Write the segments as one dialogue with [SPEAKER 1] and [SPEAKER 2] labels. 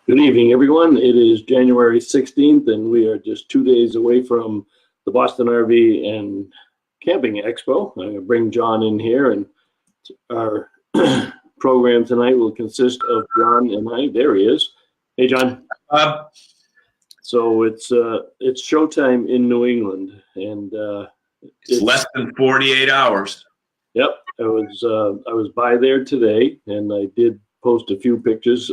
[SPEAKER 1] Good evening, everyone. It is January 16th, and we are just 2 days away from the Boston RV and Camping Expo. I'm going to bring John in here, and our program tonight will consist of John and I. There he is. Hey, John. So it's showtime in New England, and
[SPEAKER 2] it's less than 48 hours.
[SPEAKER 1] Yep, I was by there today, and I did post a few pictures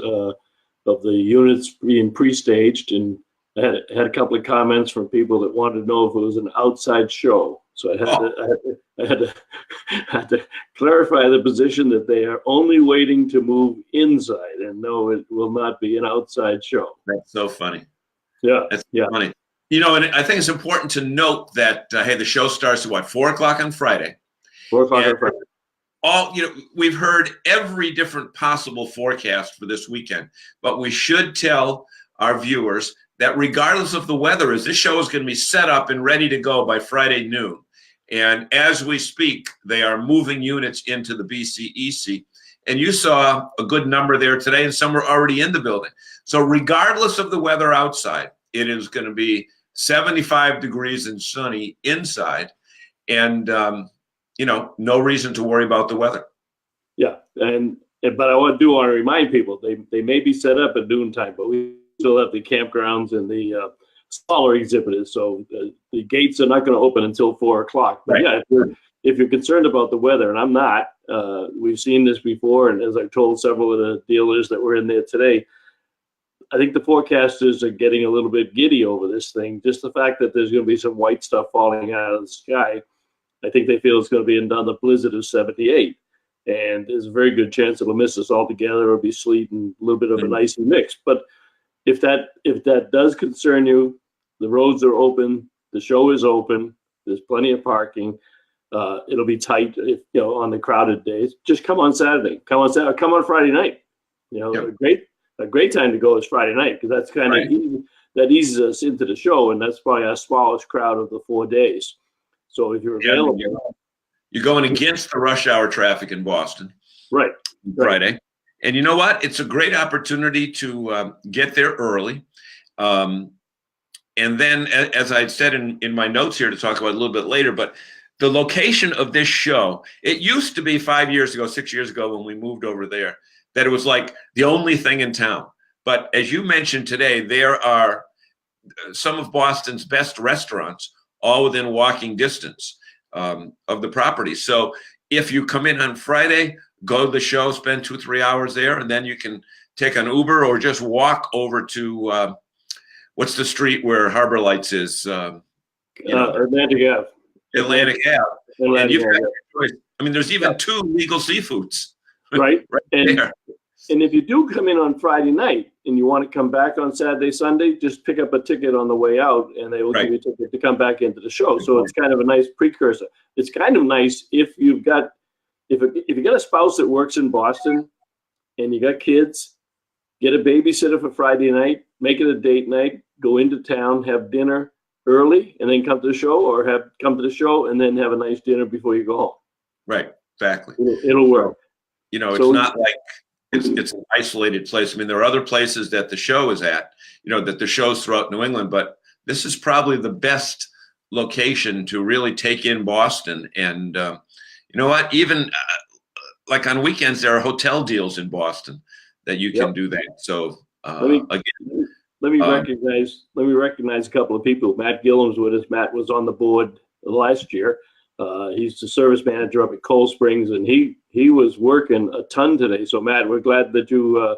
[SPEAKER 1] of the units being pre-staged, and I had a couple of comments from people that wanted to know if it was an outside show. So I had to clarify the position that they are only waiting to move inside, and no, it will not be an outside show.
[SPEAKER 2] That's so funny.
[SPEAKER 1] Yeah,
[SPEAKER 2] that's
[SPEAKER 1] yeah.
[SPEAKER 2] Funny. You know, and I think it's important to note that hey, the show starts at what, 4 o'clock on Friday.
[SPEAKER 1] 4 o'clock on Friday.
[SPEAKER 2] We've heard every different possible forecast for this weekend, but we should tell our viewers that regardless of the weather, as this show is going to be set up and ready to go by Friday noon. And as we speak, they are moving units into the BCEC. And you saw a good number there today, and some were already in the building. So regardless of the weather outside, it is going to be 75 degrees and sunny inside. And, no reason to worry about the weather.
[SPEAKER 1] Yeah, but I want to remind people they may be set up at noontime, but we still have the campgrounds and the smaller exhibitors, so the gates are not going to open until 4 o'clock. But
[SPEAKER 2] right.
[SPEAKER 1] Yeah, if you're concerned about the weather, and I'm not, we've seen this before, and as I've told several of the dealers that were in there today, I think the forecasters are getting a little bit giddy over this thing. Just the fact that there's going to be some white stuff falling out of the sky, I think they feel it's going to be another blizzard of 78. And there's a very good chance it'll miss us altogether or be sleet and a little bit of an icy mix. But if that does concern you, the roads are open, the show is open, there's plenty of parking. It'll be tight on the crowded days. Just come on Saturday. Come on Friday night.
[SPEAKER 2] Yep.
[SPEAKER 1] A great time to go is Friday night, because that's kind of easy. That eases us into the show, and that's probably our smallest crowd of the 4 days. So if you're available,
[SPEAKER 2] you're going against the rush hour traffic in Boston,
[SPEAKER 1] right?
[SPEAKER 2] Friday, and you know what? It's a great opportunity to get there early, and then, as I said in my notes here to talk about a little bit later, but the location of this show, it used to be 5 years ago, 6 years ago when we moved over there, that it was like the only thing in town. But as you mentioned today, there are some of Boston's best restaurants all within walking distance of the property. So if you come in on Friday, go to the show, spend 2-3 hours there, and then you can take an Uber or just walk over to what's the street where Harbor Lights is?
[SPEAKER 1] Atlantic Ave.
[SPEAKER 2] Atlantic Ave. And you've got your choice. I mean, there's even 2 legal seafoods.
[SPEAKER 1] Right.
[SPEAKER 2] There.
[SPEAKER 1] And if you do come in on Friday night and you want to come back on Saturday, Sunday, just pick up a ticket on the way out, and they will give you a ticket to come back into the show. So it's kind of a nice precursor. It's kind of nice if you got a spouse that works in Boston and you got kids, get a babysitter for Friday night, make it a date night, go into town, have dinner early, and then come to the show, or come to the show and then have a nice dinner before you go home.
[SPEAKER 2] Right. Exactly.
[SPEAKER 1] It'll work.
[SPEAKER 2] It's not like it's an isolated place. I mean, there are other places that the show is at, that the show's throughout New England, but this is probably the best location to really take in Boston. And you know what? Even like on weekends, there are hotel deals in Boston that you can do that. So
[SPEAKER 1] let me recognize a couple of people. Matt Gillum's with us. Matt was on the board last year. He's the service manager up at Cold Springs, and he was working a ton today. So Matt, we're glad that you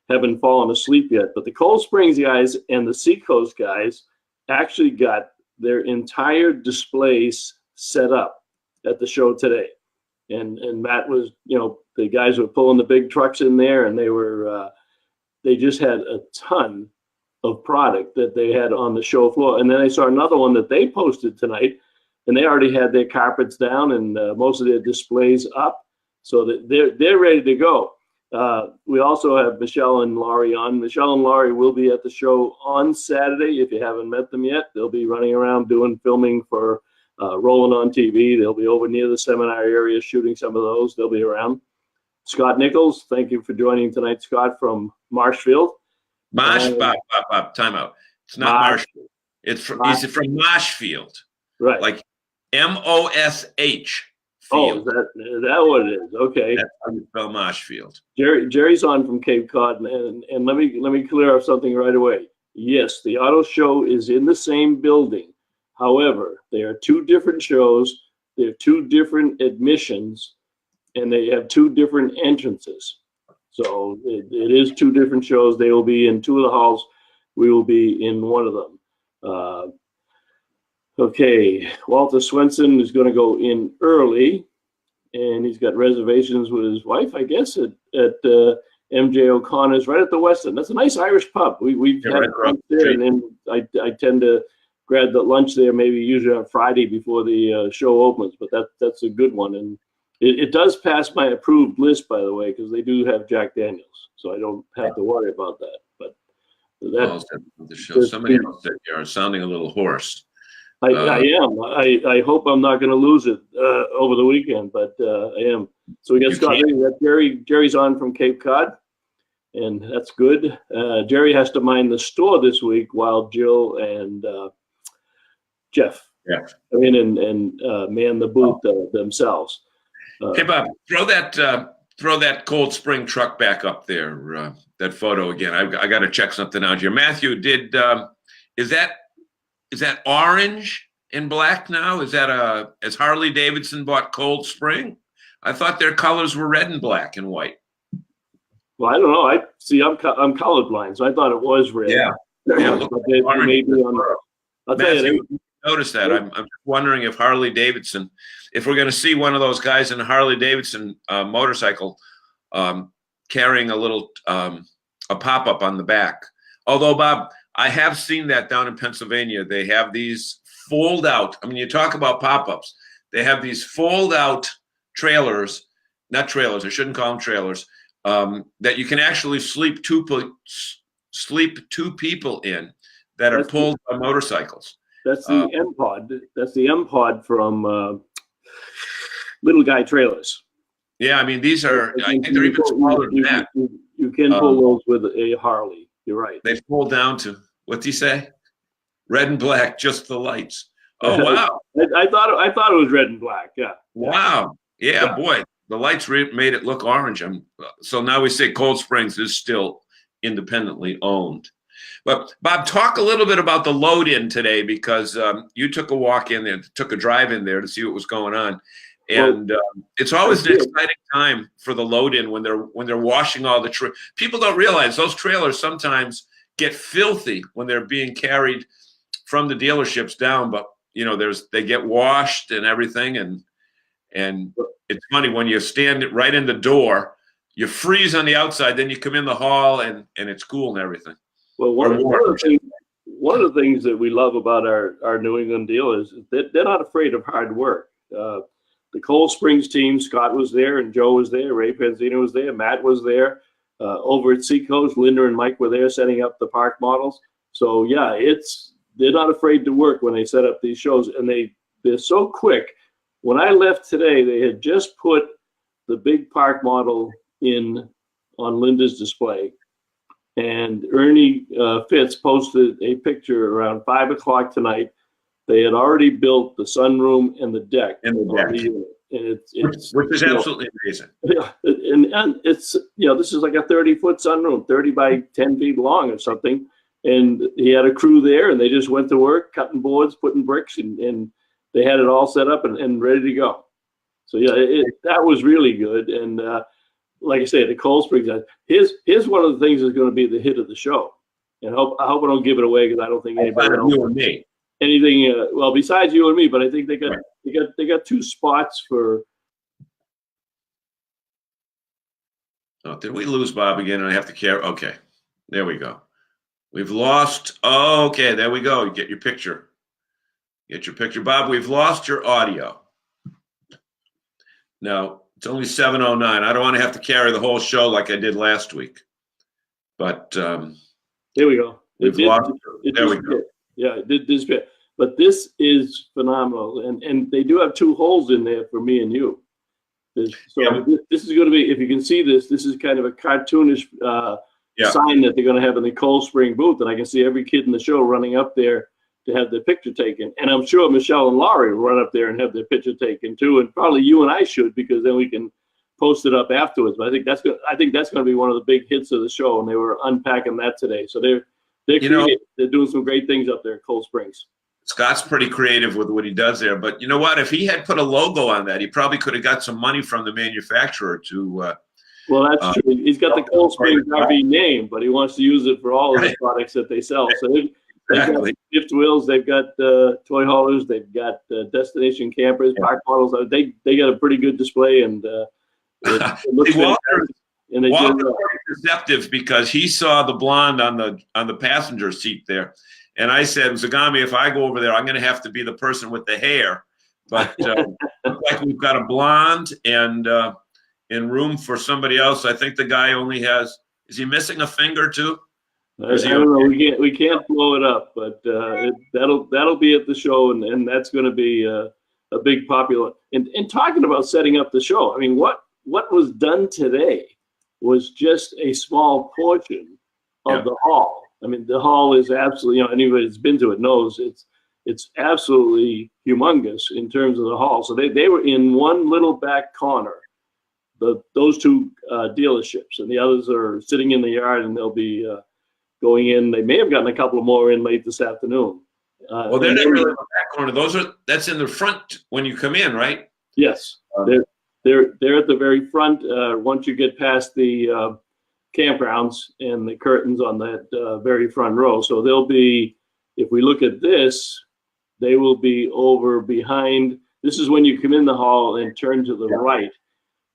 [SPEAKER 1] haven't fallen asleep yet. But the Cold Springs guys and the Seacoast guys actually got their entire displays set up at the show today. And Matt was, the guys were pulling the big trucks in there, and they just had a ton of product that they had on the show floor. And then I saw another one that they posted tonight, and they already had their carpets down and most of their displays up, so that they're ready to go. We also have Michelle and Laurie on. Michelle and Laurie will be at the show on Saturday. If you haven't met them yet, they'll be running around doing filming for Rolling on TV. They'll be over near the seminar area shooting some of those. They'll be around. Scott Nichols, thank you for joining tonight, Scott, from Marshfield.
[SPEAKER 2] Time out. It's not Marshfield. It's from Marshfield.
[SPEAKER 1] Right.
[SPEAKER 2] Like Mosh.
[SPEAKER 1] Oh, is that what it is? Okay.
[SPEAKER 2] That's how you spell Marshfield.
[SPEAKER 1] Jerry's on from Cape Cod, and let me clear up something right away. Yes, the auto show is in the same building. However, they are two different shows. They have two different admissions, and they have two different entrances. So it is two different shows. They will be in two of the halls. We will be in one of them. Okay, Walter Swenson is going to go in early, and he's got reservations with his wife, I guess, at MJ O'Connor's right at the Westin. That's a nice Irish pub. We've had lunch there, and then I tend to grab the lunch there maybe usually on Friday before the show opens, but that's a good one. And it does pass my approved list, by the way, because they do have Jack Daniels, so I don't have to worry about that. But that's
[SPEAKER 2] the show. Somebody else said you are sounding a little hoarse.
[SPEAKER 1] I am. I hope I'm not going to lose it over the weekend, but I am. So we got Scott. We got Jerry's on from Cape Cod, and that's good. Jerry has to mind the store this week while Jill and Jeff come in and man the booth themselves.
[SPEAKER 2] Hey Bob, throw that Cold Spring truck back up there. That photo again. I got to check something out here. Matthew, is that orange and black now? Is that has Harley Davidson bought Cold Spring? I thought their colors were red and black and white.
[SPEAKER 1] Well, I don't know. I'm colorblind, so I thought it was red.
[SPEAKER 2] Yeah.
[SPEAKER 1] I'll tell you.
[SPEAKER 2] Notice that. I'm just wondering if Harley Davidson, if we're going to see one of those guys in a Harley Davidson motorcycle carrying a little a pop-up on the back. Although, Bob, I have seen that down in Pennsylvania. They have these fold out. I mean, you talk about pop-ups. They have these fold out trailers, not trailers. I shouldn't call them trailers. That you can actually sleep two people in that are pulled by motorcycles.
[SPEAKER 1] That's the M Pod. That's the M Pod from Little Guy Trailers.
[SPEAKER 2] Yeah, I mean these are. I think they're even smaller than that.
[SPEAKER 1] You can pull those with a Harley. You're right.
[SPEAKER 2] They fold down to what's he say? Red and black, just the lights. Oh wow!
[SPEAKER 1] I thought it was red and black. Yeah.
[SPEAKER 2] Wow. Yeah, boy, the lights made it look orange. So now we say Cold Springs is still independently owned. But Bob, talk a little bit about the load in today, because you took a walk in there, took a drive in there to see what was going on, and it's always an exciting time for the load in when they're washing all the people don't realize those trailers sometimes get filthy when they're being carried from the dealerships down, but you know they get washed and everything, and it's funny when you stand right in the door, you freeze on the outside, then you come in the hall and it's cool and everything.
[SPEAKER 1] Well, one of the things that we love about our New England dealers is that they're not afraid of hard work. The Cold Springs team, Scott was there and Joe was there, Ray Penzino was there, Matt was there. Over at Seacoast, Linda and Mike were there setting up the Pargh models. So yeah, they're not afraid to work when they set up these shows, and they're so quick. When I left today, they had just put the big Pargh model in on Linda's display. And Ernie Fitz posted a picture around 5 o'clock tonight. They had already built the sunroom and the deck.
[SPEAKER 2] Which is absolutely amazing.
[SPEAKER 1] Yeah, and it's, this is like a 30-foot sunroom, 30 by 10 feet long or something. And he had a crew there, and they just went to work, cutting boards, putting bricks, and they had it all set up and ready to go. So yeah, that was really good. And like I say, the Cold Springs, here's one of the things that's going to be the hit of the show. And I hope I don't give it away, because I don't think anybody else.
[SPEAKER 2] You and me.
[SPEAKER 1] Anything well besides you and me, but I think they got two spots for.
[SPEAKER 2] Oh, did we lose Bob again? And I have to care. Okay, there we go. We've lost. Oh, okay, there we go. You get your picture. Get your picture, Bob. We've lost your audio. No. It's only 7:09. I don't want to have to carry the whole show like I did last week. But
[SPEAKER 1] there we go.
[SPEAKER 2] We've lost it. There we go.
[SPEAKER 1] Yeah, it did disappear. But this is phenomenal. And they do have two holes in there for me and you. This is going to be, if you can see this is kind of a cartoonish sign that they're going to have in the Cold Spring booth, and I can see every kid in the show running up there to have their picture taken. And I'm sure Michelle and Laurie will run up there and have their picture taken too, and probably you and I should, because then we can post it up afterwards. But I think that's going to be one of the big hits of the show, and they were unpacking that today. So they're creative. They're doing some great things up there in Cold Springs. Scott's
[SPEAKER 2] pretty creative with what he does there. But you know what? If he had put a logo on that, he probably could have got some money from the manufacturer to.
[SPEAKER 1] Well, that's true. He's got the Cold Springs RV name, but he wants to use it for all of the products that they sell. So they've got fifth wheels, they've got toy haulers, they've got destination campers, park models. They got a pretty good display, and it looks fantastic. And they
[SPEAKER 2] Walter's very receptive because he saw the blonde on the passenger seat there. And I said, Zagami, if I go over there, I'm going to have to be the person with the hair. But like we've got a blonde and in room for somebody else. I think the guy only has, is he missing a finger too?
[SPEAKER 1] I don't know. We can't blow it up, but that'll be at the show, and that's going to be a big popular. And talking about setting up the show, I mean, what was done today was just a small portion of the hall. I mean, the hall is absolutely, anybody that's been to it knows it's absolutely humongous in terms of the hall. So they were in one little back corner, those two dealerships, and the others are sitting in the yard, and they'll be going in. They may have gotten a couple more in late this afternoon.
[SPEAKER 2] Well, they're not really in the back corner. That's in the front when you come in, right?
[SPEAKER 1] Yes, they're at the very front. Once you get past the campgrounds and the curtains on that very front row. So they'll be, if we look at this, they will be over behind. This is when you come in the hall and turn to the right.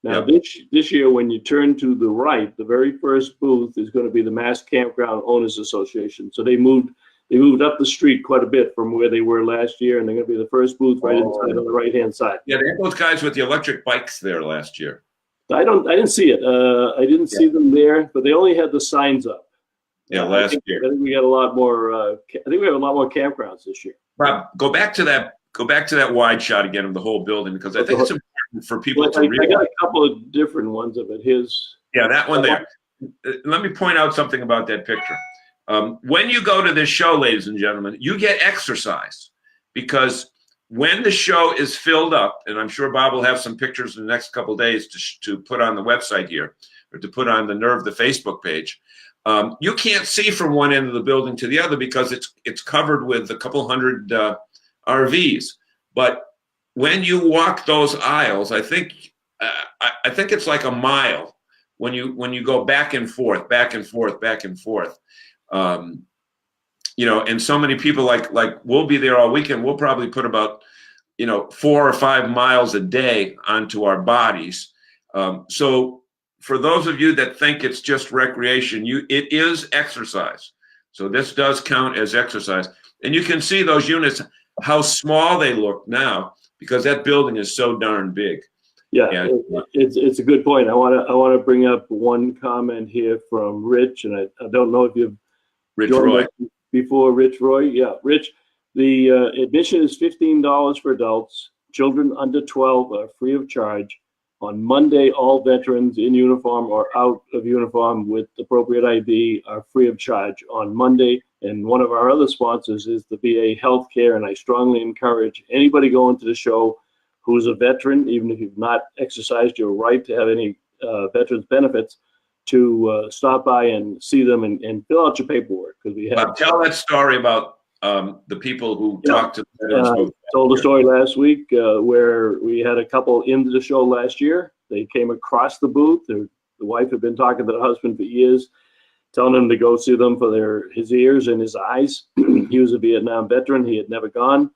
[SPEAKER 1] Now this year, when you turn to the right, the very first booth is going to be the Mass Campground Owners Association. So they moved up the street quite a bit from where they were last year, and they're going to be the first booth right inside on the right-hand side.
[SPEAKER 2] Yeah, they had those guys with the electric bikes there last year.
[SPEAKER 1] I didn't see it. I didn't see them there, but they only had the signs up.
[SPEAKER 2] Yeah, last year.
[SPEAKER 1] I think we got a lot more. I think we have a lot more campgrounds this year.
[SPEAKER 2] Bob, go back to that wide shot again of the whole building, because I think it's important for people to realize. I got a
[SPEAKER 1] couple of different ones of it.
[SPEAKER 2] That one there. Let me point out something about that picture. When you go to this show, ladies and gentlemen, you get exercise, because when the show is filled up, and I'm sure Bob will have some pictures in the next couple of days to put on the website here, or to put on the the Facebook page. You can't see from one end of the building to the other because it's covered with a couple hundred RVs. But when you walk those aisles, I think it's like a mile when you go back and forth, back and forth, back and forth. And so many people like we'll be there all weekend. We'll probably put about 4 or 5 miles a day onto our bodies. So for those of you that think it's just recreation, it is exercise. So this does count as exercise. And you can see those units, how small they look now, because that building is so darn big.
[SPEAKER 1] Yeah, it's a good point. I want to bring up one comment here from Rich, and I don't know if you've
[SPEAKER 2] Rich Roy
[SPEAKER 1] before. Rich Roy, yeah, Rich. The admission is $15 for adults. Children under 12 are free of charge. On Monday, all veterans in uniform or out of uniform with appropriate ID are free of charge on Monday. And one of our other sponsors is the VA Healthcare, and I strongly encourage anybody going to the show who's a veteran, even if you've not exercised your right to have any veterans benefits, to stop by and see them and fill out your paperwork. Because we have
[SPEAKER 2] tell that story about the people who talked to the veterans.
[SPEAKER 1] Told a story last week where we had a couple into the show last year. They came across the booth. The wife had been talking to the husband for years, telling him to go see them for his ears and his eyes. He was a Vietnam veteran. He had never gone.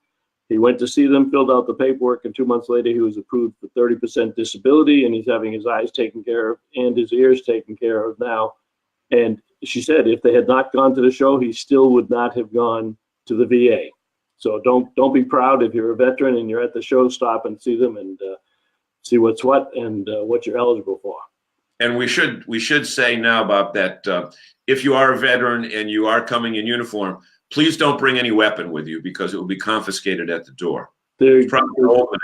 [SPEAKER 1] He went to see them, filled out the paperwork, and 2 months later he was approved for 30% disability, and he's having his eyes taken care of and his ears taken care of now. And she said if they had not gone to the show, he still would not have gone to the VA. So don't be proud if you're a veteran and you're at the show. Stop and see them and see what's what and what you're eligible for.
[SPEAKER 2] And we should say now, Bob, that if you are a veteran and you are coming in uniform, please don't bring any weapon with you because it will be confiscated at the door. It's probably open.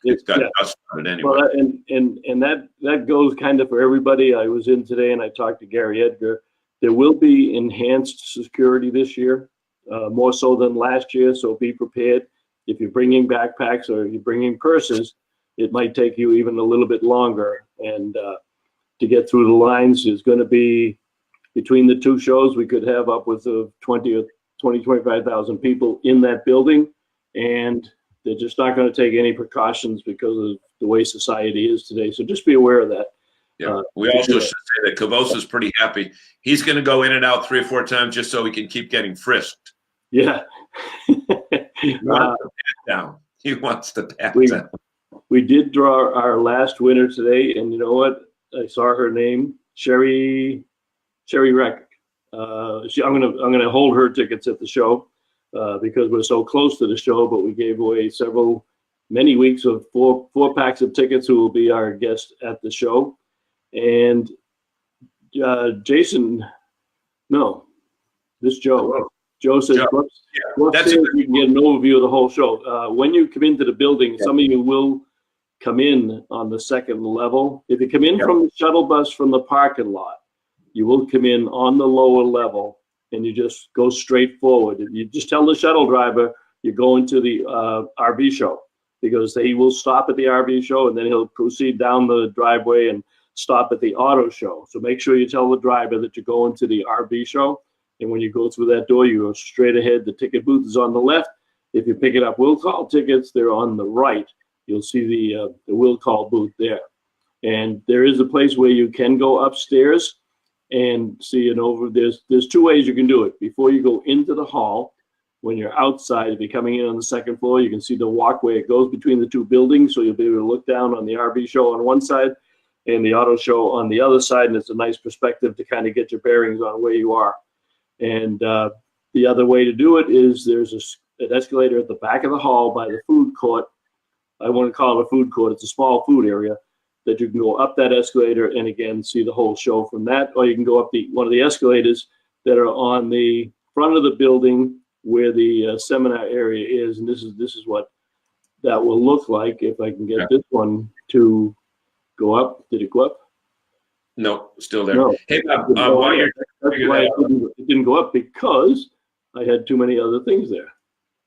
[SPEAKER 2] It's got dust on it anyway.
[SPEAKER 1] Well, and that goes kind of for everybody. I was in today and I talked to Gary Edgar. There will be enhanced security this year, more so than last year, so be prepared. If you're bringing backpacks or you're bringing purses, it might take you even a little bit longer. And to get through the lines is going to be, between the two shows, we could have upwards of 25,000 people in that building. And they're just not going to take any precautions because of the way society is today. So just be aware of that.
[SPEAKER 2] Yeah. We also should say that Cavosa's pretty happy. He's going to go in and out 3 or 4 times just so he can keep getting frisked.
[SPEAKER 1] Yeah.
[SPEAKER 2] He wants to pat down. He wants to pat down.
[SPEAKER 1] We did draw our last winner today, and you know what? I saw her name, Sherry Reck. I'm gonna hold her tickets at the show because we're so close to the show. But we gave away many weeks of four packs of tickets who will be our guest at the show. And Jason, no, this Joe. Joe says, you can get an overview of the whole show. When you come into the building, some of you will come in on the second level. If you come in from the shuttle bus from the parking lot, you will come in on the lower level and you just go straight forward. You just tell the shuttle driver you're going to the RV show, because he will stop at the RV show and then he'll proceed down the driveway and stop at the auto show. So make sure you tell the driver that you're going to the RV show. And when you go through that door, you go straight ahead. The ticket booth is on the left. If you're picking up will call tickets, they're on the right. You'll see the will call booth there. And there is a place where you can go upstairs and see an over. There's 2 ways you can do it. Before you go into the hall, when you're outside, if you're coming in on the second floor, you can see the walkway. It goes between the 2 buildings, so you'll be able to look down on the RV show on one side and the auto show on the other side. And it's a nice perspective to kind of get your bearings on where you are. And the other way to do it is there's an escalator at the back of the hall by the food court. I want to call it a food court. It's a small food area that you can go up that escalator and again see the whole show from that. Or you can go up one of the escalators that are on the front of the building where the seminar area is. And this is what that will look like if I can get this one to go up. Did it go up?
[SPEAKER 2] No, still there.
[SPEAKER 1] No.
[SPEAKER 2] Hey,
[SPEAKER 1] That's why it didn't go up, because I had too many other things there.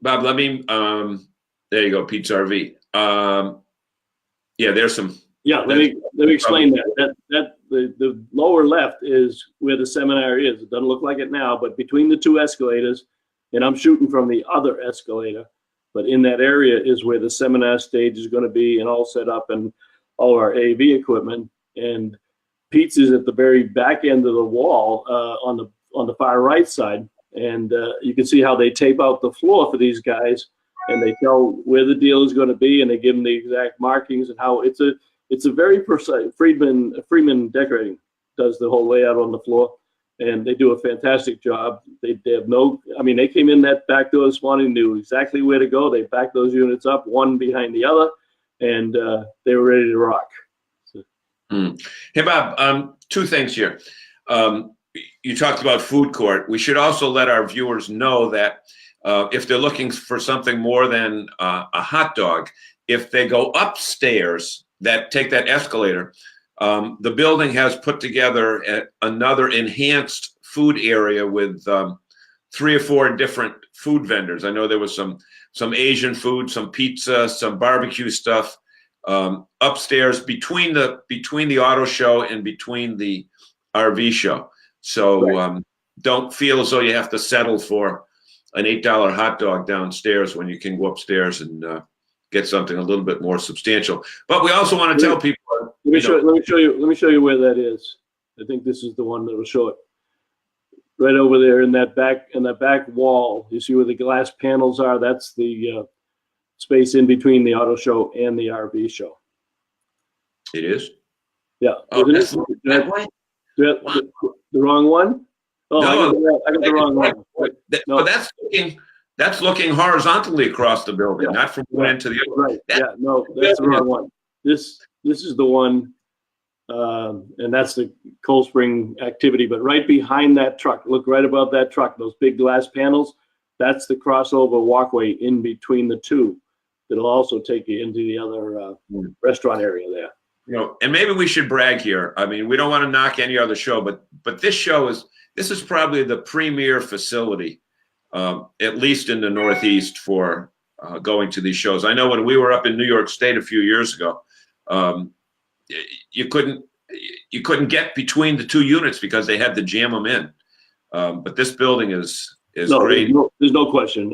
[SPEAKER 2] Bob, let me, there you go, Pete's RV. Yeah, there's some.
[SPEAKER 1] Yeah, let me explain that. The lower left is where the seminar is. It doesn't look like it now, but between the 2 escalators, and I'm shooting from the other escalator, but in that area is where the seminar stage is going to be and all set up and all our AV equipment. And Pete's is at the very back end of the wall on the far right side, and you can see how they tape out the floor for these guys, and they tell where the deal is going to be, and they give them the exact markings and how it's a very precise. Freeman Decorating does the whole layout on the floor, and they do a fantastic job. They have they came in that back door this morning, knew exactly where to go. They backed those units up one behind the other, and they were ready to rock.
[SPEAKER 2] Hey, Bob, 2 things here. You talked about food court. We should also let our viewers know that if they're looking for something more than a hot dog, if they go upstairs, take that escalator, the building has put together another enhanced food area with 3 or 4 different food vendors. I know there was some Asian food, some pizza, some barbecue stuff. Upstairs between the auto show and between the RV show. So don't feel as though you have to settle for an $8 hot dog downstairs when you can go upstairs and get something a little bit more substantial. But we also want to tell people.
[SPEAKER 1] Let me show you where that is. I think this is the one that will show it. Right over there in that back wall. You see where the glass panels are? That's the space in between the auto show and the RV show.
[SPEAKER 2] It is?
[SPEAKER 1] Yeah.
[SPEAKER 2] Oh,
[SPEAKER 1] that's the wrong one? Oh, no, I got the wrong one.
[SPEAKER 2] No. That's looking horizontally across the building, not from one end to the other.
[SPEAKER 1] Right. That's the wrong one. This is the one, and that's the Cold Spring activity. But right behind that truck, look right above that truck, those big glass panels, that's the crossover walkway in between the 2. It'll also take you into the other restaurant area there.
[SPEAKER 2] And maybe we should brag here. I mean, we don't want to knock any other show, but this is probably the premier facility, at least in the Northeast, for going to these shows. I know when we were up in New York State a few years ago, you couldn't get between the two units because they had to jam them in. But this building is great.
[SPEAKER 1] There's no question.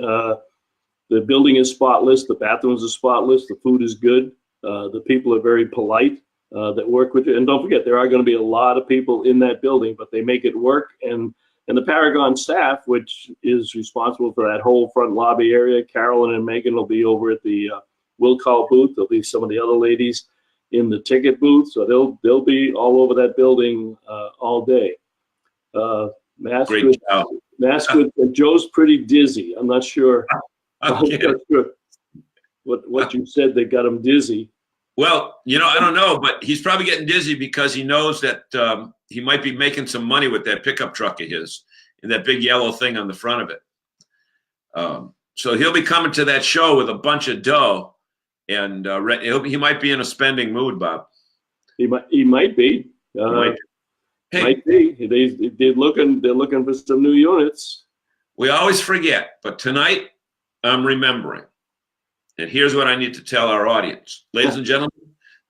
[SPEAKER 1] The building is spotless. The bathrooms are spotless. The food is good. The people are very polite that work with you. And don't forget, there are going to be a lot of people in that building, but they make it work. And the Pargh staff, which is responsible for that whole front lobby area, Carolyn and Megan will be over at the will call booth. There'll be some of the other ladies in the ticket booth. So they'll be all over that building all day.
[SPEAKER 2] Great job.
[SPEAKER 1] Joe's pretty dizzy. I'm not sure. I'm not sure what you said that got him dizzy.
[SPEAKER 2] Well, I don't know, but he's probably getting dizzy because he knows that he might be making some money with that pickup truck of his and that big yellow thing on the front of it. So he'll be coming to that show with a bunch of dough, and he might be in a spending mood, Bob.
[SPEAKER 1] He might be. Might be. They're looking for some new units.
[SPEAKER 2] We always forget, but tonight I'm remembering. And here's what I need to tell our audience. Ladies and gentlemen,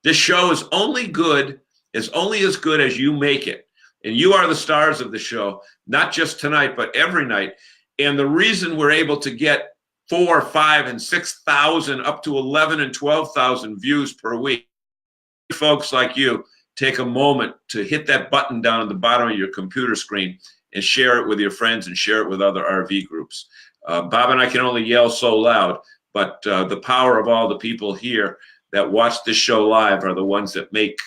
[SPEAKER 2] this show is only as good as you make it. And you are the stars of the show, not just tonight, but every night. And the reason we're able to get 4, 5, and 6,000 up to 11 and 12,000 views per week, folks like you take a moment to hit that button down at the bottom of your computer screen and share it with your friends and share it with other RV groups. Bob and I can only yell so loud, but the power of all the people here that watch this show live are the ones that make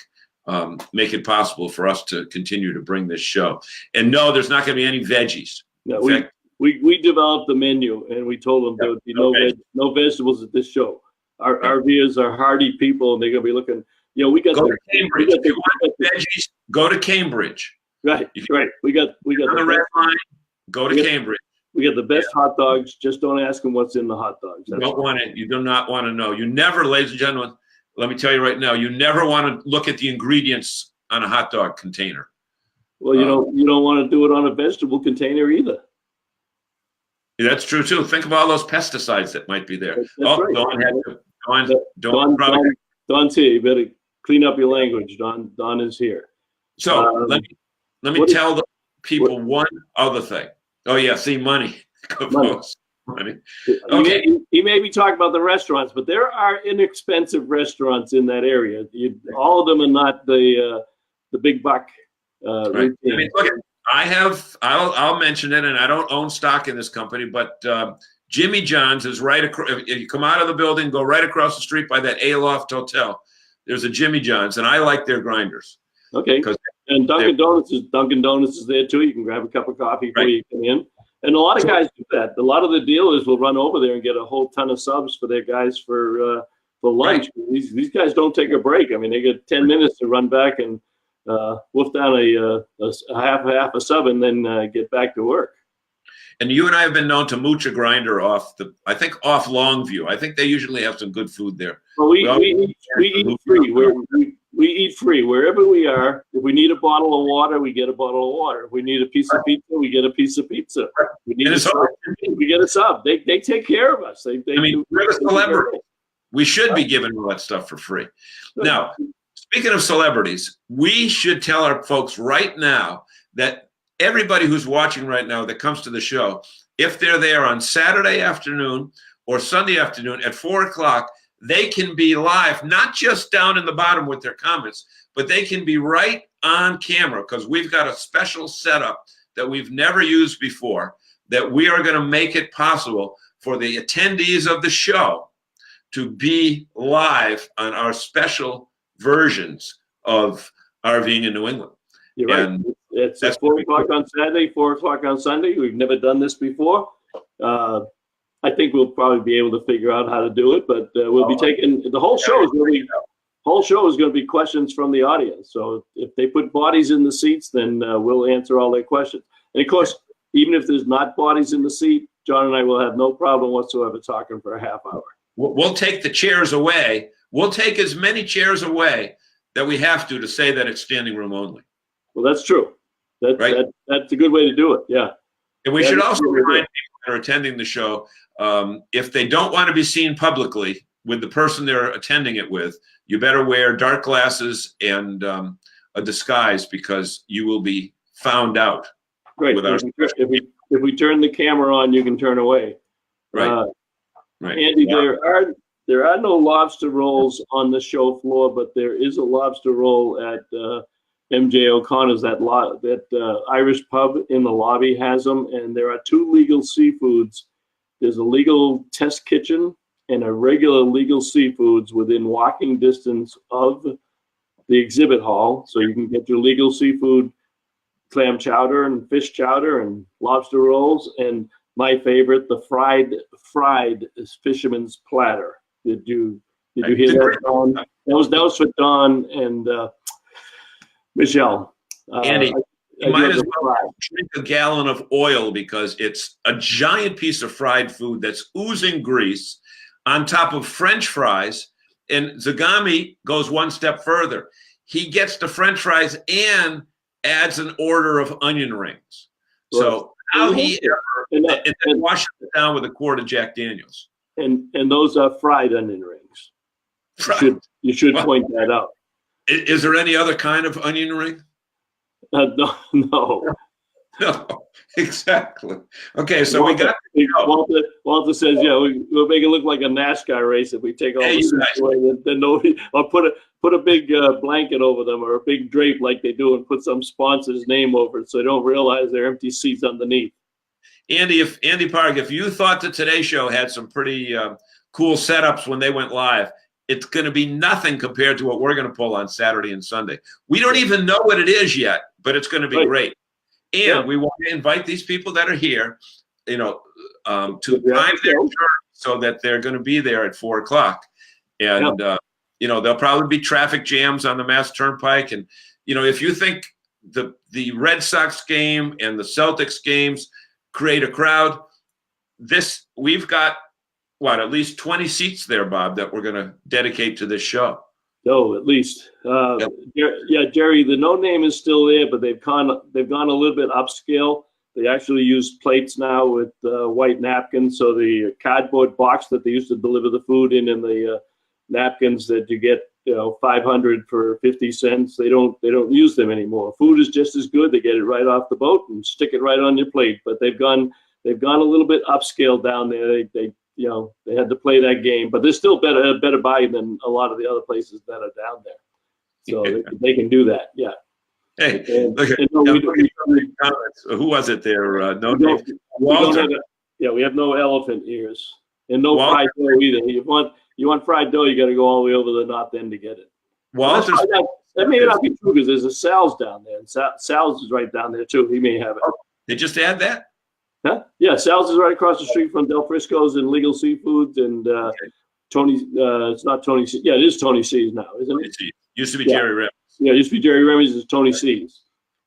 [SPEAKER 2] it possible for us to continue to bring this show. And no, there's not going to be any veggies.
[SPEAKER 1] No, we developed the menu, and we told them there would be no vegetables at this show. Our RVers are hardy people, and they're going to be looking. We got
[SPEAKER 2] to Cambridge. If you want veggies, go to Cambridge.
[SPEAKER 1] Right. We got
[SPEAKER 2] the red line. Go to Cambridge.
[SPEAKER 1] We got the best hot dogs. Just don't ask them what's in the hot dogs.
[SPEAKER 2] You don't want it. You do not want to know. You never, ladies and gentlemen, let me tell you right now, you never want to look at the ingredients on a hot dog container.
[SPEAKER 1] Well, you don't want to do it on a vegetable container either.
[SPEAKER 2] That's true too. Think of all those pesticides that might be there.
[SPEAKER 1] That's right. Don's here. You better clean up your language. Don is here.
[SPEAKER 2] So let me tell the people one other thing. Oh yeah, see, money. Money.
[SPEAKER 1] Okay. He may be talking about the restaurants, but there are inexpensive restaurants in that area. All of them are not the big buck.
[SPEAKER 2] Right. I mean, look, I'll mention it, and I don't own stock in this company, but Jimmy John's is right across. If you come out of the building, go right across the street by that Aloft Hotel. There's a Jimmy John's, and I like their grinders.
[SPEAKER 1] Okay. And Dunkin' Donuts is there too. You can grab a cup of coffee before you come in. And a lot of guys do that. A lot of the dealers will run over there and get a whole ton of subs for their guys for lunch. Right. These guys don't take a break. I mean, they get 10 minutes to run back and wolf down a half a sub and then get back to work.
[SPEAKER 2] And you and I have been known to mooch a grinder off Longview. I think they usually have some good food there.
[SPEAKER 1] Well, we eat free. We eat free wherever we are. If we need a bottle of water, we get a bottle of water. If we need a piece of pizza, we get a piece of pizza. We need a sub, we get a sub. They take care of us. We're
[SPEAKER 2] a celebrity. We should be giving all that stuff for free. Now, speaking of celebrities, we should tell our folks right now that everybody who's watching right now that comes to the show, if they're there on Saturday afternoon or Sunday afternoon at 4 o'clock, they can be live, not just down in the bottom with their comments, but they can be right on camera because we've got a special setup that we've never used before that we are going to make it possible for the attendees of the show to be live on our special versions of RVing in New England.
[SPEAKER 1] You're right. It's at 4 o'clock on Saturday, 4 o'clock on Sunday. We've never done this before. I think we'll probably be able to figure out how to do it, but we'll be taking the whole show is going to be questions from the audience. So if they put bodies in the seats, then we'll answer all their questions. And of course, even if there's not bodies in the seat, John and I will have no problem whatsoever talking for a half hour.
[SPEAKER 2] We'll take the chairs away. We'll take as many chairs away that we have to say that it's standing room only.
[SPEAKER 1] Well, that's true. That's a good way to do it. Yeah.
[SPEAKER 2] And we should also remind people that are attending the show, if they don't want to be seen publicly with the person they're attending it with, you better wear dark glasses and a disguise, because you will be found out.
[SPEAKER 1] Great.
[SPEAKER 2] With our
[SPEAKER 1] if we turn the camera on, you can turn away.
[SPEAKER 2] Right. Right.
[SPEAKER 1] Andy, there are no lobster rolls on the show floor, but there is a lobster roll at MJ O'Connor's. That Irish pub in the lobby has them, and there are 2 legal seafoods. There's a legal test kitchen and a regular legal seafoods within walking distance of the exhibit hall, so you can get your legal seafood, clam chowder and fish chowder and lobster rolls, and my favorite, the fried fisherman's platter. Did you hear that, Don? That was for Don and Michelle.
[SPEAKER 2] Andy, you might as well drink a gallon of oil, because it's a giant piece of fried food that's oozing grease on top of French fries. And Zagami goes one step further. He gets the French fries and adds an order of onion rings. So how he ever, and then washes it down with a quart of Jack Daniels. And
[SPEAKER 1] those are fried onion rings. You should point that out.
[SPEAKER 2] Is there any other kind of onion ring?
[SPEAKER 1] No.
[SPEAKER 2] No, exactly. Okay, so
[SPEAKER 1] Walter says, yeah, we'll make it look like a NASCAR race if we take all the seats away. Then nobody, or put a big blanket over them, or a big drape like they do, and put some sponsor's name over it, so they don't realize they're empty seats underneath.
[SPEAKER 2] Andy Pargh, if you thought the Today Show had some pretty cool setups when they went live, it's going to be nothing compared to what we're going to pull on Saturday and Sunday. We don't even know what it is yet, but it's going to be great. And we want to invite these people that are here, to time their turn so that they're going to be there at 4 o'clock. And, there'll probably be traffic jams on the Mass Turnpike. And, if you think the Red Sox game and the Celtics games create a crowd, we've got, at least 20 seats there, Bob, that we're going to dedicate to this show.
[SPEAKER 1] No, at least. Jerry, the no name is still there, but they've gone a little bit upscale. They actually use plates now with white napkins. So the cardboard box that they used to deliver the food in, and the napkins that you get, 500 for 50 cents, they don't use them anymore. Food is just as good. They get it right off the boat and stick it right on your plate. But they've gone a little bit upscale down there. They had to play that game, but they're still better buy than a lot of the other places that are down there. So they can do that. Yeah.
[SPEAKER 2] Hey, comments. Who was it there? Walter.
[SPEAKER 1] We have no elephant ears and no fried dough either. You want fried dough, you got to go all the way over the north end to get it.
[SPEAKER 2] Walter's,
[SPEAKER 1] that may not be true, because there's a Sal's down there, and Sal's is right down there too. He may have it.
[SPEAKER 2] They just add that?
[SPEAKER 1] Huh? Yeah, Sal's is right across the street from Del Frisco's and Legal Seafoods, and Tony. It's not Tony C. Yeah, it is Tony C's now, isn't it?
[SPEAKER 2] Used to be Jerry Remy's.
[SPEAKER 1] Yeah, it used to be Jerry Remy's. Is Tony C's.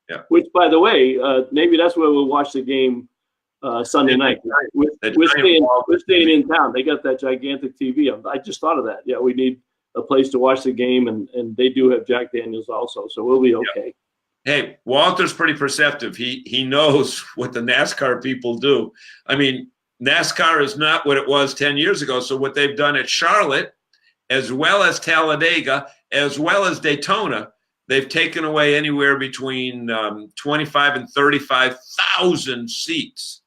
[SPEAKER 2] Yeah.
[SPEAKER 1] Which, by the way, maybe that's where we'll watch the game Sunday night. We're staying in town. They got that gigantic TV. I just thought of that. Yeah, we need a place to watch the game, and they do have Jack Daniels also, so we'll be okay.
[SPEAKER 2] Yeah. Hey, Walter's pretty perceptive. He knows what the NASCAR people do. I mean, NASCAR is not what it was 10 years ago. So what they've done at Charlotte, as well as Talladega, as well as Daytona, they've taken away anywhere between 25 and 35,000 seats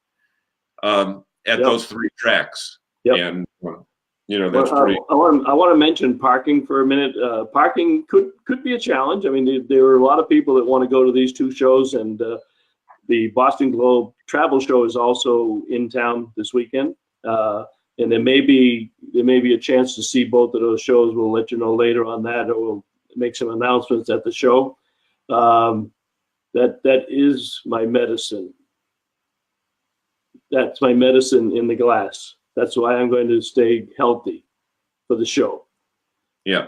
[SPEAKER 2] at those 3 tracks. Yep. And that's pretty.
[SPEAKER 1] I want to mention parking for a minute. Parking could be a challenge. I mean, there are a lot of people that want to go to these 2 shows, and the Boston Globe Travel Show is also in town this weekend. And there may be a chance to see both of those shows. We'll let you know later on that, or we'll make some announcements at the show. That is my medicine. That's my medicine in the glass. That's why I'm going to stay healthy for the show.
[SPEAKER 2] Yeah.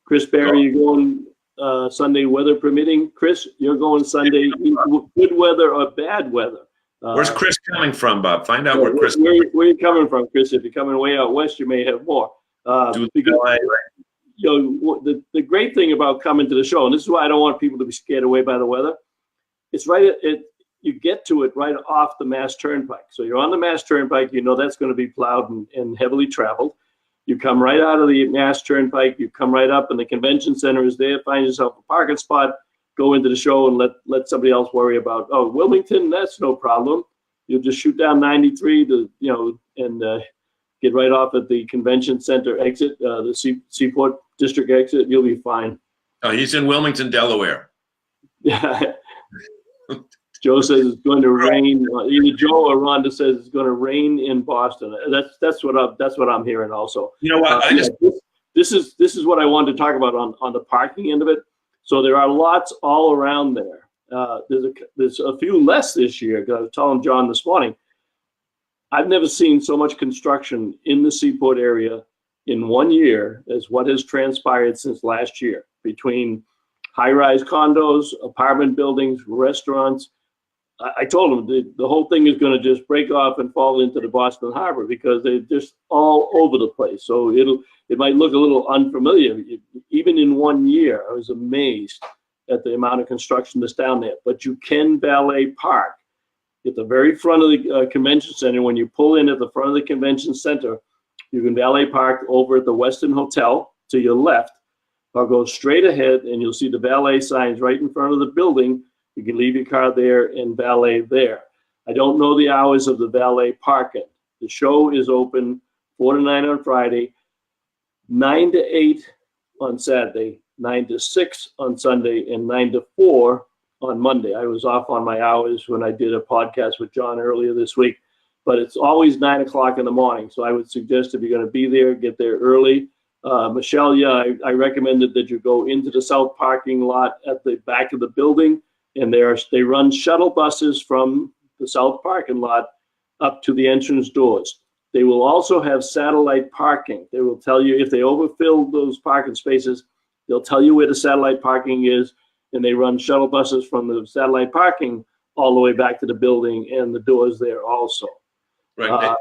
[SPEAKER 1] Chris Barry, you're going Sunday, weather permitting. Chris, you're going Sunday, good weather or bad weather.
[SPEAKER 2] Where's Chris coming from, Bob? Find out where Chris.
[SPEAKER 1] Where are you coming from, Chris? If you're coming way out west, you may have more. the great thing about coming to the show, and this is why I don't want people to be scared away by the weather. It's right you get to it right off the Mass Turnpike. So you're on the Mass Turnpike, that's going to be plowed and heavily traveled. You come right out of the Mass Turnpike, you come right up, and the convention center is there. Find yourself a parking spot, go into the show, and let somebody else worry about, Wilmington, that's no problem. You'll just shoot down 93 and get right off at the convention center exit, the Seaport District exit. You'll be fine.
[SPEAKER 2] Oh, he's in Wilmington, Delaware.
[SPEAKER 1] Yeah. Joe says it's going to rain. Either Joe or Rhonda says it's going to rain in Boston. That's what I'm hearing also.
[SPEAKER 2] You know what?
[SPEAKER 1] This is what I wanted to talk about on the parking end of it. So there are lots all around there. There's a few less this year. I was telling John this morning, I've never seen so much construction in the Seaport area in 1 year as what has transpired since last year, between high-rise condos, apartment buildings, restaurants. I told them the whole thing is going to just break off and fall into the Boston Harbor because they're just all over the place. So it might look a little unfamiliar. Even in 1 year, I was amazed at the amount of construction that's down there. But you can valet park at the very front of the convention center. When you pull in at the front of the convention center, you can valet park over at the Westin Hotel to your left, or go straight ahead and you'll see the valet signs right in front of the building. You can leave your car there and valet there. I don't know the hours of the valet parking. The show is open 4 to 9 on Friday, 9 to 8 on Saturday, 9 to 6 on Sunday, and 9 to 4 on Monday. I was off on my hours when I did a podcast with John earlier this week, but it's always 9 o'clock in the morning. So I would suggest if you're going to be there, get there early. Michelle, I recommended that you go into the south parking lot at the back of the building, and they run shuttle buses from the south parking lot up to the entrance doors. They will also have satellite parking. They will tell you if they overfill those parking spaces, they'll tell you where the satellite parking is, and they run shuttle buses from the satellite parking all the way back to the building and the doors there also.
[SPEAKER 2] Right.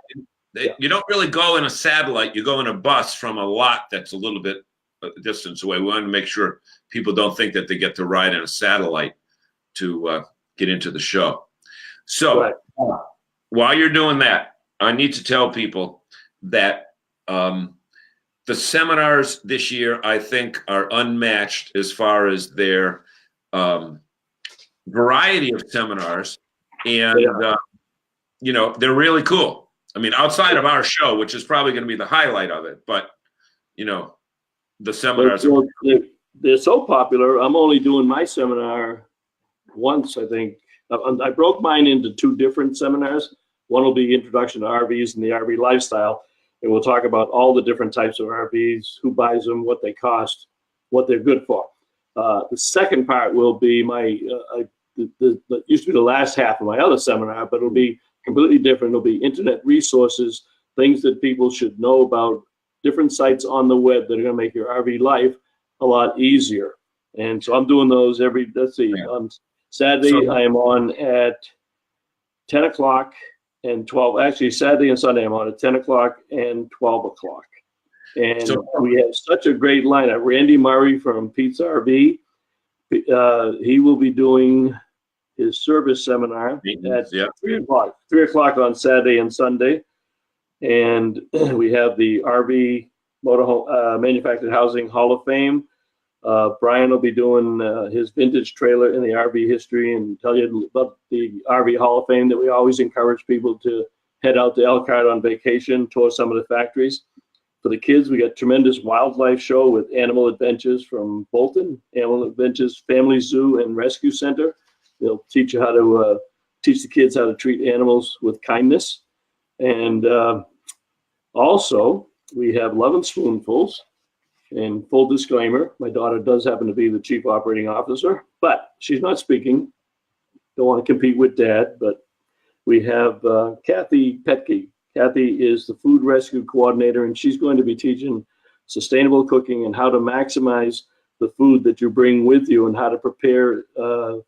[SPEAKER 2] You don't really go in a satellite. You go in a bus from a lot that's a little bit distance away. We want to make sure people don't think that they get to ride in a satellite to get into the show. So
[SPEAKER 1] right.
[SPEAKER 2] While you're doing that, I need to tell people that the seminars this year, I think, are unmatched as far as their variety of seminars. And, they're really cool. I mean, outside of our show, which is probably going to be the highlight of it, but, the seminars.
[SPEAKER 1] They're so popular. I'm only doing my seminar once, I think. I broke mine into 2 different seminars. One will be Introduction to RVs and the RV Lifestyle. And we'll talk about all the different types of RVs, who buys them, what they cost, what they're good for. The second part will be that used to be the last half of my other seminar, but it'll be completely different. It'll be internet resources, things that people should know about, different sites on the web that are going to make your RV life a lot easier. And so I'm doing those on Saturday, I am on at 10 o'clock and 12. Actually, Saturday and Sunday, I'm on at 10 o'clock and 12 o'clock. And we have such a great lineup. Randy Murray from Pete's RV, he will be doing his service seminar at 3 o'clock. 3 o'clock on Saturday and Sunday. And we have the RV Motorhome Manufactured Housing Hall of Fame. Brian will be doing his vintage trailer in the RV history and tell you about the RV Hall of Fame that we always encourage people to head out to Elkhart on vacation, tour some of the factories. For the kids, we got tremendous wildlife show with Animal Adventures from Bolton, Animal Adventures Family Zoo and Rescue Center. They'll teach you how to teach the kids how to treat animals with kindness. And also, we have Love and Spoonfuls. And full disclaimer, my daughter does happen to be the chief operating officer, but she's not speaking. Don't want to compete with Dad, but we have Kathy Petke. Kathy is the food rescue coordinator, and she's going to be teaching sustainable cooking and how to maximize the food that you bring with you and how to prepare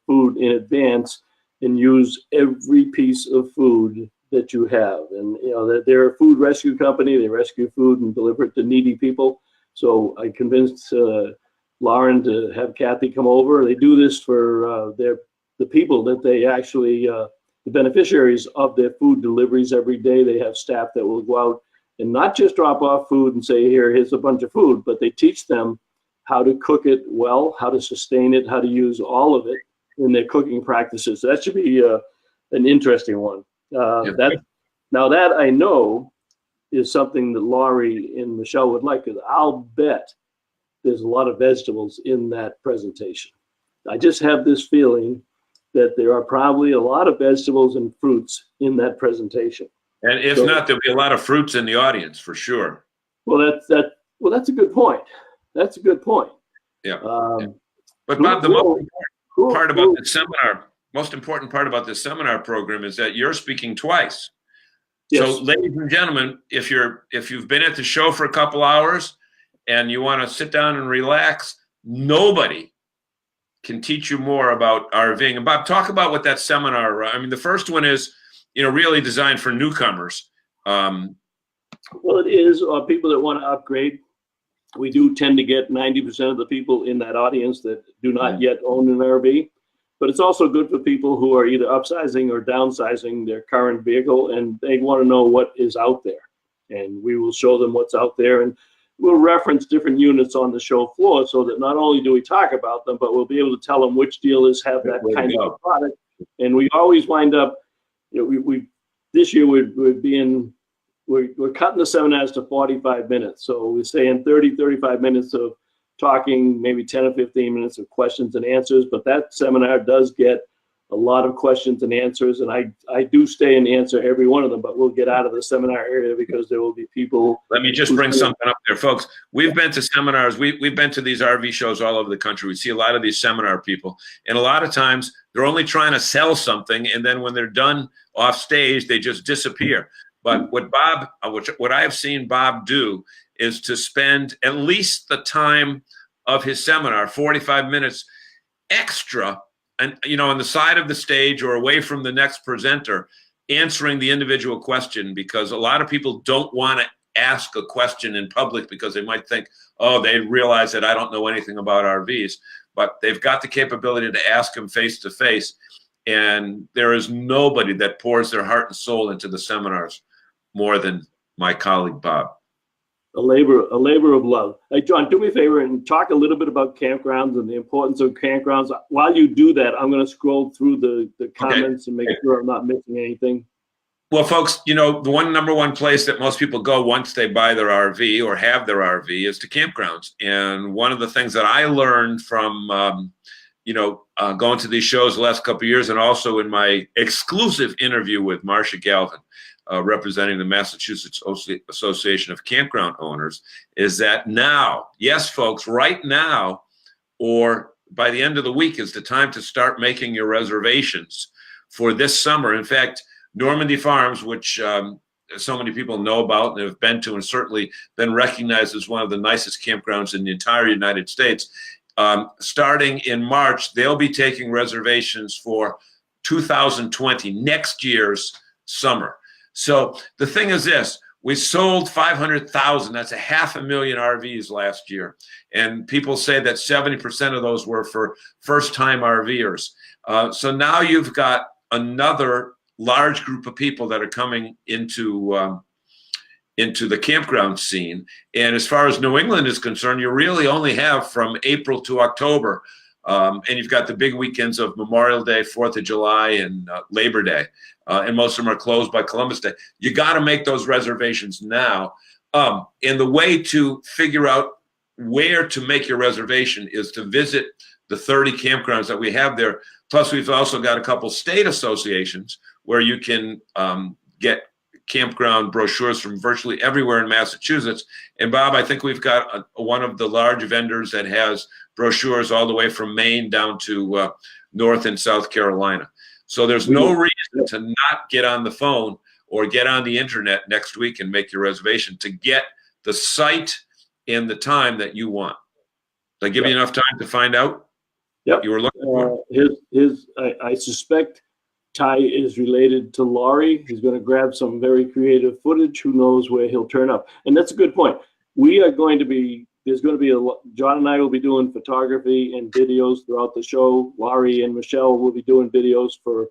[SPEAKER 1] food in advance and use every piece of food that you have. And they're a food rescue company. They rescue food and deliver it to needy people. So I convinced Lauren to have Kathy come over. They do this for the people that they actually, the beneficiaries of their food deliveries every day. They have staff that will go out and not just drop off food and say, here's a bunch of food, but they teach them how to cook it well, how to sustain it, how to use all of it in their cooking practices. So that should be an interesting one. That I know is something that Laurie and Michelle would like, because I'll bet there's a lot of vegetables in that presentation. I just have this feeling that there are probably a lot of vegetables and fruits in that presentation.
[SPEAKER 2] And if not, there'll be a lot of fruits in the audience for sure.
[SPEAKER 1] Well, that's a good point. That's a good point.
[SPEAKER 2] Yeah. But Bob, the most important part about this seminar program is that you're speaking twice. Yes. So, ladies and gentlemen, if you've been at the show for a couple hours and you want to sit down and relax, nobody can teach you more about RVing. And Bob, talk about what that seminar. I mean, the first one is, really designed for newcomers.
[SPEAKER 1] Well, it is people that want to upgrade. We do tend to get 90% of the people in that audience that do not yet own an RV. But it's also good for people who are either upsizing or downsizing their current vehicle, and they want to know what is out there. And we will show them what's out there, and we'll reference different units on the show floor so that not only do we talk about them, but we'll be able to tell them which dealers have that kind of product. And we always wind up, this year we're cutting the seminars to 45 minutes. So we're saying 35 minutes of talking, maybe 10 or 15 minutes of questions and answers, but that seminar does get a lot of questions and answers, and I do stay and answer every one of them, but we'll get out of the seminar area because there will be people.
[SPEAKER 2] Let me just bring something up there, folks. We've been to seminars. We've been to these RV shows all over the country. We see a lot of these seminar people, and a lot of times they're only trying to sell something, and then when they're done off stage, they just disappear. But what I have seen Bob do is to spend at least the time of his seminar, 45 minutes extra, and on the side of the stage or away from the next presenter, answering the individual question, because a lot of people don't want to ask a question in public because they might think, oh, they realize that I don't know anything about RVs, but they've got the capability to ask him face to face. And there is nobody that pours their heart and soul into the seminars more than my colleague, Bob.
[SPEAKER 1] A labor of love. Hey, John, do me a favor and talk a little bit about campgrounds and the importance of campgrounds. While you do that, I'm going to scroll through the comments and make sure I'm not missing anything.
[SPEAKER 2] Well, folks, the number one place that most people go once they buy their RV or have their RV is to campgrounds. And one of the things that I learned from, going to these shows the last couple of years, and also in my exclusive interview with Marcia Galvin, representing the Massachusetts Association of Campground Owners, is that now, yes, folks, right now, or by the end of the week is the time to start making your reservations for this summer. In fact, Normandy Farms, which so many people know about and have been to, and certainly been recognized as one of the nicest campgrounds in the entire United States, starting in March, they'll be taking reservations for 2020, next year's summer. So the thing is this, we sold 500,000, that's 500,000 RVs last year. And people say that 70% of those were for first-time RVers. So now you've got another large group of people that are coming into the campground scene. And as far as New England is concerned, you really only have from April to October. And you've got the big weekends of Memorial Day, 4th of July, and Labor Day. And most of them are closed by Columbus Day. You got to make those reservations now. And the way to figure out where to make your reservation is to visit the 30 campgrounds that we have there. Plus, we've also got a couple state associations where you can get campground brochures from virtually everywhere in Massachusetts. And Bob, I think we've got one of the large vendors that has brochures all the way from Maine down to North and South Carolina. So there's no reason to not get on the phone or get on the internet next week and make your reservation to get the site and the time that you want. Did I give you enough time to find out?
[SPEAKER 1] Yep.
[SPEAKER 2] You were looking for?
[SPEAKER 1] I suspect Ty is related to Laurie. He's going to grab some very creative footage. Who knows where he'll turn up? And that's a good point. We are going to be there's going to be John and I will be doing photography and videos throughout the show. Laurie and Michelle will be doing videos for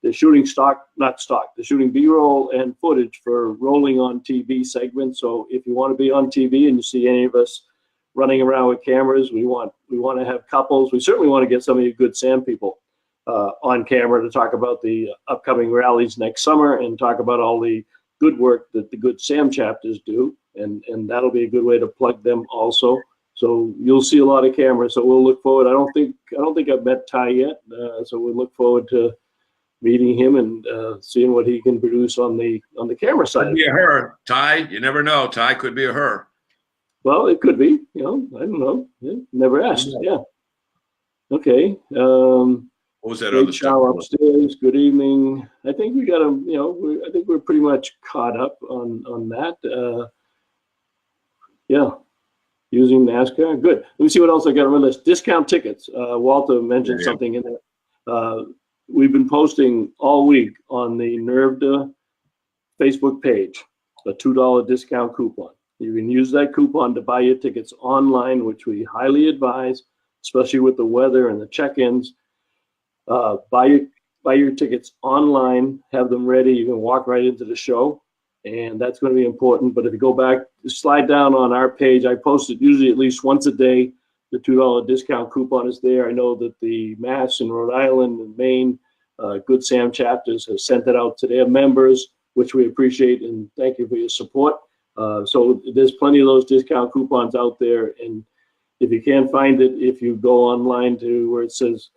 [SPEAKER 1] the shooting the shooting B-roll and footage for rolling on TV segments. So if you want to be on TV and you see any of us running around with cameras, we want to have couples. We certainly want to get some of you Good Sam people on camera to talk about the upcoming rallies next summer and talk about all the good work that the Good Sam chapters do. And that'll be a good way to plug them also. So you'll see a lot of cameras. So we'll look forward. I don't think I've met Ty yet. So we'll look forward to meeting him and seeing what he can produce on the camera side.
[SPEAKER 2] Could be a her, Ty. You never know. Ty could be a her.
[SPEAKER 1] Well, it could be. I don't know. Yeah, never asked. Yeah. Okay. What
[SPEAKER 2] was that other stuff?
[SPEAKER 1] Upstairs. Good evening. I think we got I think we're pretty much caught up on that. Yeah. Using NASCAR. Good. Let me see what else I got on my list. Discount tickets. Walter mentioned something in there. We've been posting all week on the NERVDA Facebook page, a $2 discount coupon. You can use that coupon to buy your tickets online, which we highly advise, especially with the weather and the check-ins. Buy your tickets online, have them ready. You can walk right into the show, and that's going to be important. But if you go back, slide down on our page, I post it usually at least once a day. The $2 discount coupon is there. I know that the Mass and Rhode Island and Maine Good Sam chapters have sent it out to their members, which we appreciate, and thank you for your support. So there's plenty of those discount coupons out there. And if you can't find it, if you go online to where it says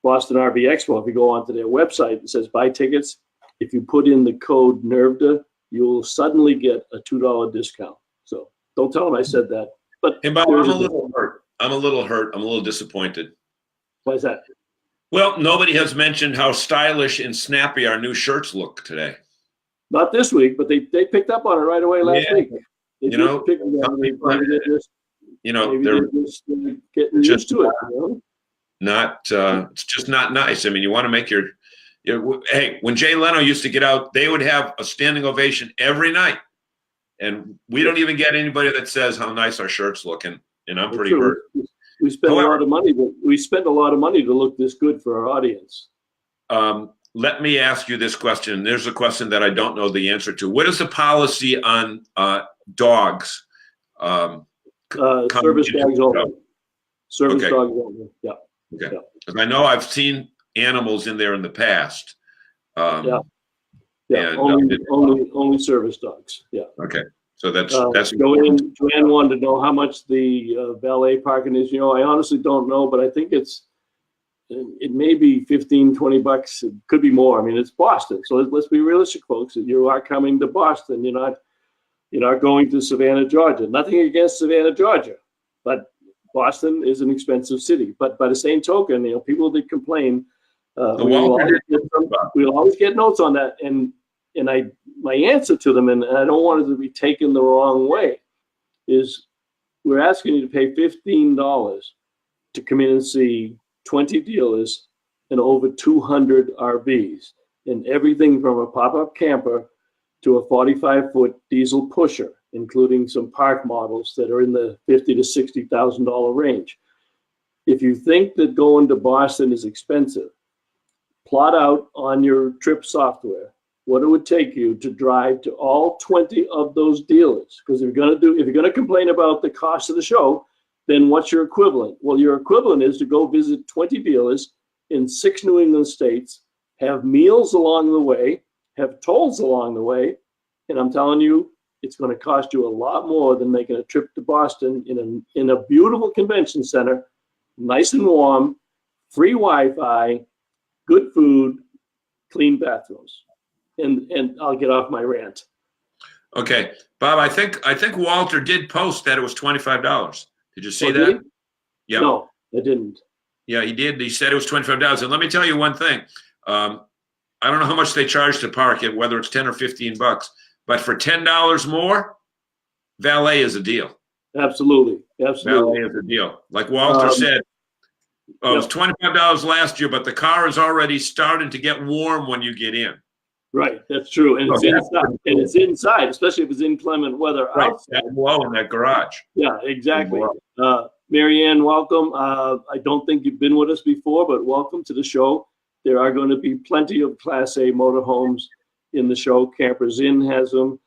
[SPEAKER 1] Boston RV Expo, if you go onto their website, it says buy tickets. If you put in the code NERVDA, you'll suddenly get a $2 discount. So don't tell them I said that. But
[SPEAKER 2] hey, Bob, I'm a little hurt. I'm a little disappointed.
[SPEAKER 1] Why is that?
[SPEAKER 2] Well, nobody has mentioned how stylish and snappy our new shirts look today.
[SPEAKER 1] Not this week, but they picked up on it right away last week. They're just getting used to it.
[SPEAKER 2] It's just not nice. I mean, you want to make hey, when Jay Leno used to get out, they would have a standing ovation every night. And we don't even get anybody that says how nice our shirts look. And I'm pretty hurt.
[SPEAKER 1] We spend a lot of money, but we spend a lot of money to look this good for our audience.
[SPEAKER 2] Let me ask you this question. There's a question that I don't know the answer to. What is the policy on dogs?
[SPEAKER 1] Service dogs only. Service dogs only. Yeah.
[SPEAKER 2] Okay. Because I know I've seen animals in there in the past.
[SPEAKER 1] Yeah. Only service dogs. Yeah.
[SPEAKER 2] Okay. So that's
[SPEAKER 1] Joanne wanted to know how much the valet parking is. I honestly don't know, but I think it may be $15-20. It could be more. I mean, it's Boston, so let's be realistic, folks. You are coming to Boston. You're not going to Savannah, Georgia. Nothing against Savannah, Georgia, but Boston is an expensive city. But by the same token, people did complain. We'll always get notes on that, and my answer to them, and I don't want it to be taken the wrong way, is we're asking you to pay $15 to come in and see 20 dealers and over 200 RVs, and everything from a pop-up camper to a 45-foot diesel pusher, including some Pargh models that are in the $50,000 to $60,000 range. If you think that going to Boston is expensive, plot out on your trip software what it would take you to drive to all 20 of those dealers. Because if you're going to complain about the cost of the show, then what's your equivalent? Well, your equivalent is to go visit 20 dealers in 6 New England states, have meals along the way, have tolls along the way, and I'm telling you, it's going to cost you a lot more than making a trip to Boston in a beautiful convention center, nice and warm, free Wi-Fi, good food, clean bathrooms. And I'll get off my rant.
[SPEAKER 2] Okay, Bob, I think Walter did post that it was $25. Did you see that?
[SPEAKER 1] Yeah. No, I didn't.
[SPEAKER 2] Yeah, he did. He said it was $25. And let me tell you one thing. I don't know how much they charge to park it, whether it's $10 or $15, but for $10 more, valet is a deal.
[SPEAKER 1] Absolutely.
[SPEAKER 2] Valet is a deal. Like Walter said, it was $25 last year, but the car is already starting to get warm when you get in.
[SPEAKER 1] Right, that's true, and it's inside. And it's inside, especially if it's inclement weather outside.
[SPEAKER 2] That blow in that garage.
[SPEAKER 1] Yeah, exactly. MaryAnn, welcome. I don't think you've been with us before, but welcome to the show. There are going to be plenty of Class A motorhomes in the show. Campers Inn has them.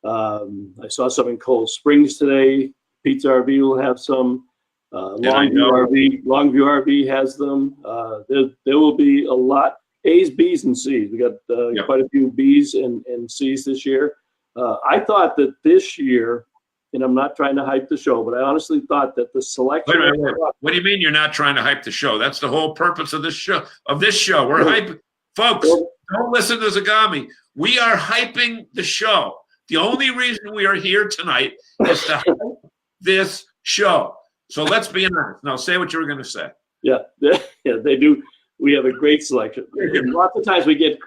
[SPEAKER 1] I saw some in Cold Springs today. Pizza RV will have some. Longview RV has them. There will be a lot. A's, B's, and C's. We got quite a few B's and C's this year. I thought that this year, and I'm not trying to hype the show, but I honestly thought that the selection.
[SPEAKER 2] Wait. What do you mean you're not trying to hype the show? That's the whole purpose of this show. We're hyping, folks. Don't listen to Zagami. We are hyping the show. The only reason we are here tonight is to hype this show. So let's be honest. Now, say what you were going to say.
[SPEAKER 1] Yeah, they do. We have a great selection. Lots of times we get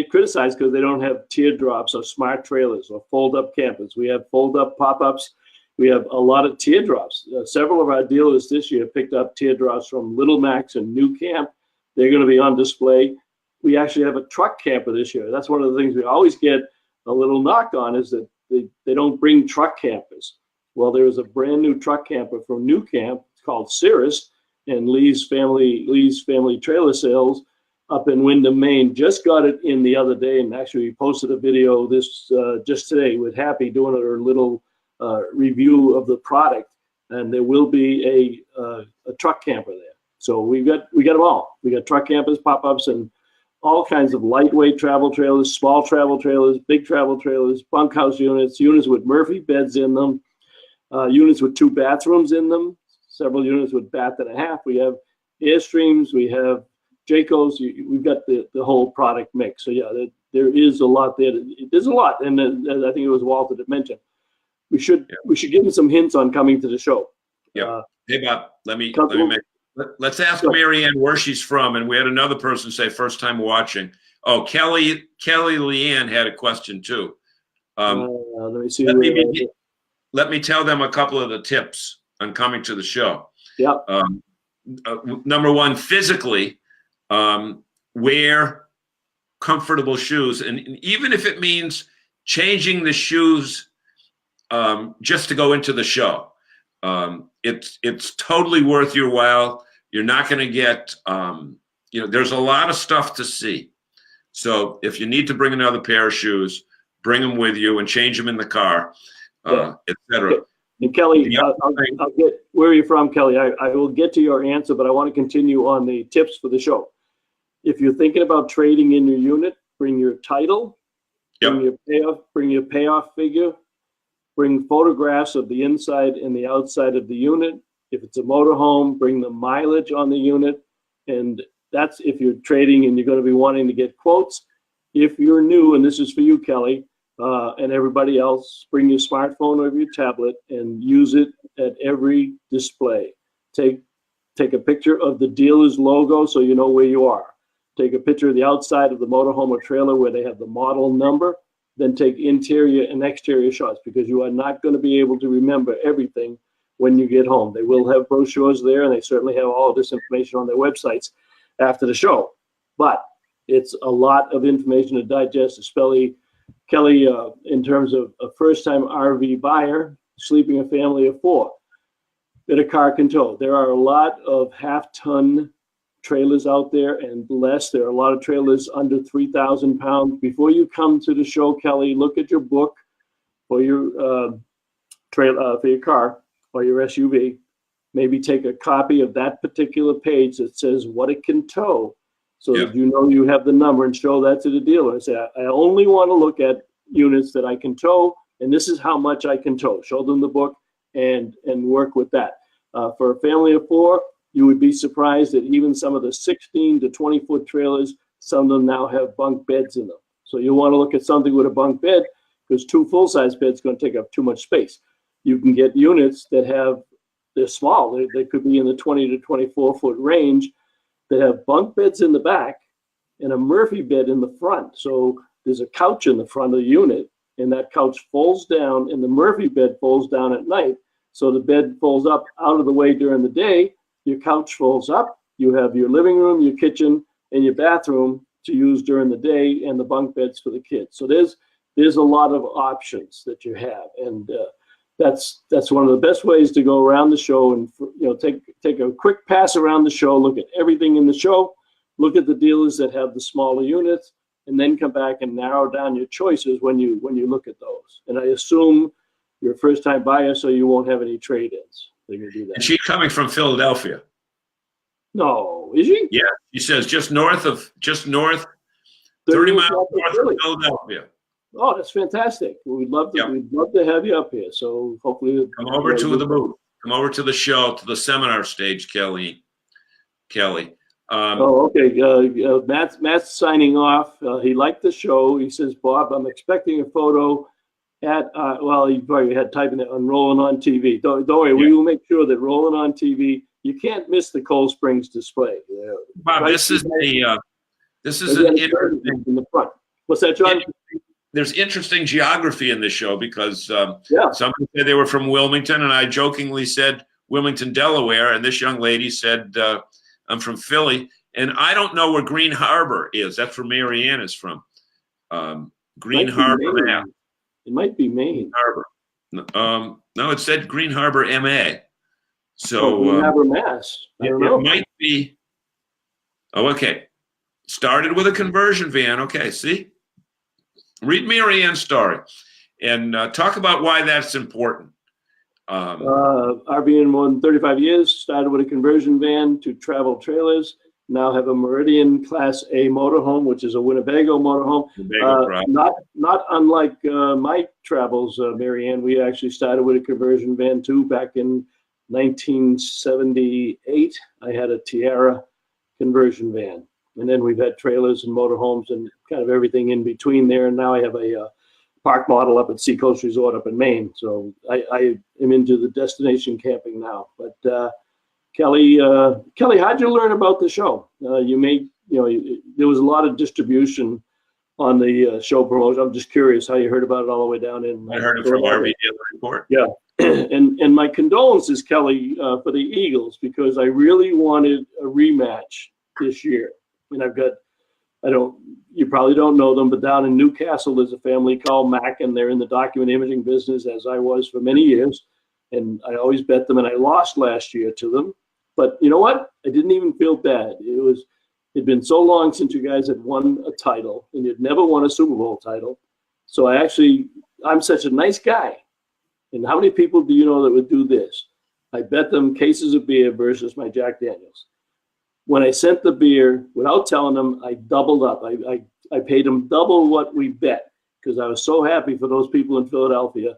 [SPEAKER 1] criticized because they don't have teardrops or smart trailers or fold-up campers. We have fold-up pop-ups. We have a lot of teardrops. Several of our dealers this year picked up teardrops from Little Max and New Camp. They're going to be on display. We actually have a truck camper this year. That's one of the things we always get a little knock on, is that they don't bring truck campers. Well, there is a brand new truck camper from New Camp. It's called Cirrus, and Lee's family trailer sales up in Windham, Maine, just got it in the other day, and actually we posted a video this just today with Happy doing her little review of the product, and there will be a truck camper there. So we got them all. We got truck campers, pop-ups, and all kinds of lightweight travel trailers, small travel trailers, big travel trailers, bunkhouse units with Murphy beds in them, units with 2 bathrooms in them, several units with bath and a half. We have Airstreams, we have Jayco's. We've got the whole product mix. So yeah, there is a lot there. There's a lot, and I think it was Walter that mentioned we should give them some hints on coming to the show.
[SPEAKER 2] Yeah. Hey Bob, let's ask MaryAnn where she's from, and we had another person say first time watching. Oh, Kelly Leanne had a question too.
[SPEAKER 1] Let me see.
[SPEAKER 2] Let me tell them a couple of the tips on coming to the show.
[SPEAKER 1] Yeah.
[SPEAKER 2] Number one, physically, wear comfortable shoes, and even if it means changing the shoes just to go into the show, it's totally worth your while. You're not going to get, there's a lot of stuff to see. So if you need to bring another pair of shoes, bring them with you and change them in the car, etc.
[SPEAKER 1] And Kelly, I'll get, where are you from, Kelly? I will get to your answer, but I want to continue on the tips for the show. If you're thinking about trading in your unit, bring your title, bring your payoff figure, bring photographs of the inside and the outside of the unit. If it's a motorhome, bring the mileage on the unit. And that's if you're trading and you're going to be wanting to get quotes. If you're new, and this is for you, Kelly, and everybody else, bring your smartphone or your tablet and use it at every display. Take a picture of the dealer's logo so you know where you are. Take a picture of the outside of the motorhome or trailer where they have the model number. Then take interior and exterior shots, because you are not going to be able to remember everything when you get home. They will have brochures there, and they certainly have all of this information on their websites after the show. But it's a lot of information to digest, especially, Kelly, in terms of a first-time RV buyer, sleeping a family of 4 that a car can tow. There are a lot of half-ton trailers out there and less. There are a lot of trailers under 3,000 pounds. Before you come to the show, Kelly, look at your book for your for your car or your SUV. Maybe take a copy of that particular page that says what it can tow, so that you know you have the number, and show that to the dealer and say, I only want to look at units that I can tow, and this is how much I can tow. Show them the book and work with that. For a family of 4, you would be surprised that even some of the 16 to 20-foot trailers, some of them now have bunk beds in them. So you want to look at something with a bunk bed, because 2 full-size beds going to take up too much space. You can get units that they're small. They could be in the 20 to 24-foot range, that have bunk beds in the back and a Murphy bed in the front. So there's a couch in the front of the unit, and that couch folds down, and the Murphy bed folds down at night. So the bed folds up out of the way during the day. Your couch folds up. You have your living room, your kitchen, and your bathroom to use during the day, and the bunk beds for the kids. So there's a lot of options that you have. And that's one of the best ways to go around the show and take a quick pass around the show, look at everything in the show, look at the dealers that have the smaller units, and then come back and narrow down your choices when you look at those. And I assume you're a first-time buyer, so you won't have any trade-ins. They're gonna do that.
[SPEAKER 2] And she's coming from Philadelphia.
[SPEAKER 1] No, is she?
[SPEAKER 2] Yeah, she says just north, 30 miles north of Philadelphia.
[SPEAKER 1] Oh, that's fantastic. We'd love to.
[SPEAKER 2] Yep.
[SPEAKER 1] We'd love to have you up here. So hopefully,
[SPEAKER 2] come over to the booth. Come over to the show, to the seminar stage, Kelly.
[SPEAKER 1] Okay. Matt's signing off. He liked the show. He says, Bob, I'm expecting a photo at. He probably had typing it on Rolling on TV. Don't worry. Yeah. We will make sure that Rolling on TV. You can't miss the Cold Springs display.
[SPEAKER 2] Bob, right, this is an interesting
[SPEAKER 1] in the front. What's that, John?
[SPEAKER 2] There's interesting geography in this show because somebody said they were from Wilmington, and I jokingly said Wilmington, Delaware, and this young lady said I'm from Philly, and I don't know where Green Harbor is. That's where MaryAnn is from. Green Harbor, Mass.
[SPEAKER 1] It might be Maine.
[SPEAKER 2] Harbor. No, it said Green Harbor, MA. So
[SPEAKER 1] Green Harbor, Mass. I don't know.
[SPEAKER 2] It might be. Oh, okay. Started with a conversion van. Okay, see. Read MaryAnn's story and talk about why that's important.
[SPEAKER 1] RVing more than 35 years, started with a conversion van to travel trailers. Now have a Meridian Class A motorhome, which is a Winnebago motorhome. Not unlike my travels, MaryAnn. We actually started with a conversion van too back in 1978. I had a Tiara conversion van. And then we've had trailers and motorhomes and kind of everything in between there. And now I have a park model up at Seacoast Resort up in Maine. So I am into the destination camping now. But Kelly, how'd you learn about the show? There was a lot of distribution on the show promotion. I'm just curious how you heard about it all the way down in.
[SPEAKER 2] I heard it from RV Dealer Report.
[SPEAKER 1] Yeah. And my condolences, Kelly, for the Eagles, because I really wanted a rematch this year. And you probably don't know them, but down in Newcastle, there's a family called Mac, and they're in the document imaging business, as I was for many years. And I always bet them, and I lost last year to them. But you know what? I didn't even feel bad. It'd been so long since you guys had won a title, and you'd never won a Super Bowl title. So I'm such a nice guy. And how many people do you know that would do this? I bet them cases of beer versus my Jack Daniels. When I sent the beer, without telling them, I doubled up. I paid them double what we bet because I was so happy for those people in Philadelphia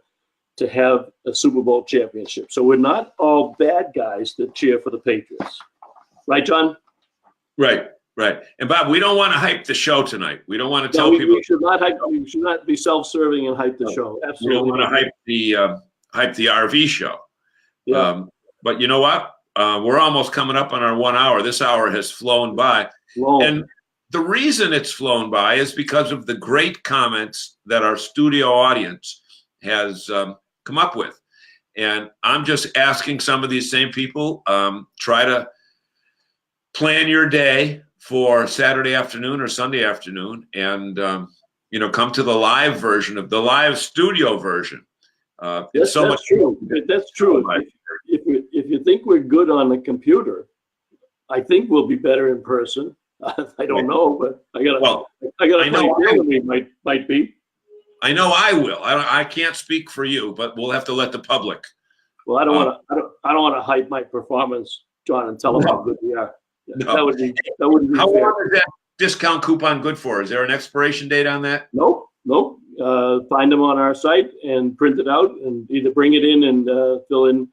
[SPEAKER 1] to have a Super Bowl championship. So we're not all bad guys that cheer for the Patriots. Right, John?
[SPEAKER 2] Right. And Bob, we don't want to hype the show tonight. We don't want to tell people.
[SPEAKER 1] We should not be self-serving and hype the show. Absolutely.
[SPEAKER 2] We don't want to hype the RV show. Yeah. But you know what? We're almost coming up on our 1 hour. This hour has flown by. And the reason it's flown by is because of the great comments that our studio audience has come up with. And I'm just asking some of these same people, try to plan your day for Saturday afternoon or Sunday afternoon and, come to the live version of the live studio version.
[SPEAKER 1] That's true. That's true. If you think we're good on the computer, I think we'll be better in person. I don't know, but I know we might be.
[SPEAKER 2] I know I will. I can't speak for you, but we'll have to let the public.
[SPEAKER 1] Well, I don't want to hype my performance, John, and tell them how good we are.
[SPEAKER 2] No.
[SPEAKER 1] That wouldn't be
[SPEAKER 2] how
[SPEAKER 1] fair.
[SPEAKER 2] long is that discount coupon good for? Is there an expiration date on that?
[SPEAKER 1] Nope. Find them on our site and print it out, and either bring it in and fill in